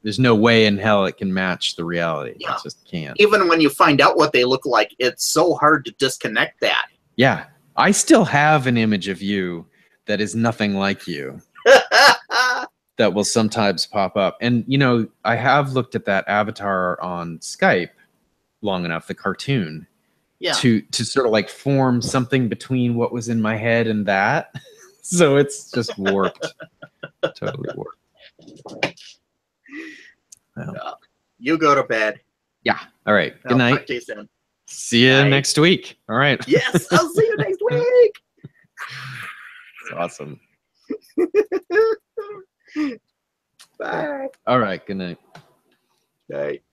there's no way in hell it can match the reality. Yeah. It just can't. Even when you find out what they look like, it's so hard to disconnect that. Yeah. I still have an image of you that is nothing like you. That will sometimes pop up. And I have looked at that avatar on Skype long enough, the cartoon, to sort of like form something between what was in my head and that. So it's just warped. Totally warped. Well. You go to bed. Yeah. All right. Good night. Talk to you soon. See you next week. All right. Yes, I'll see you next week. That's awesome. Bye. All right. Good night. Night.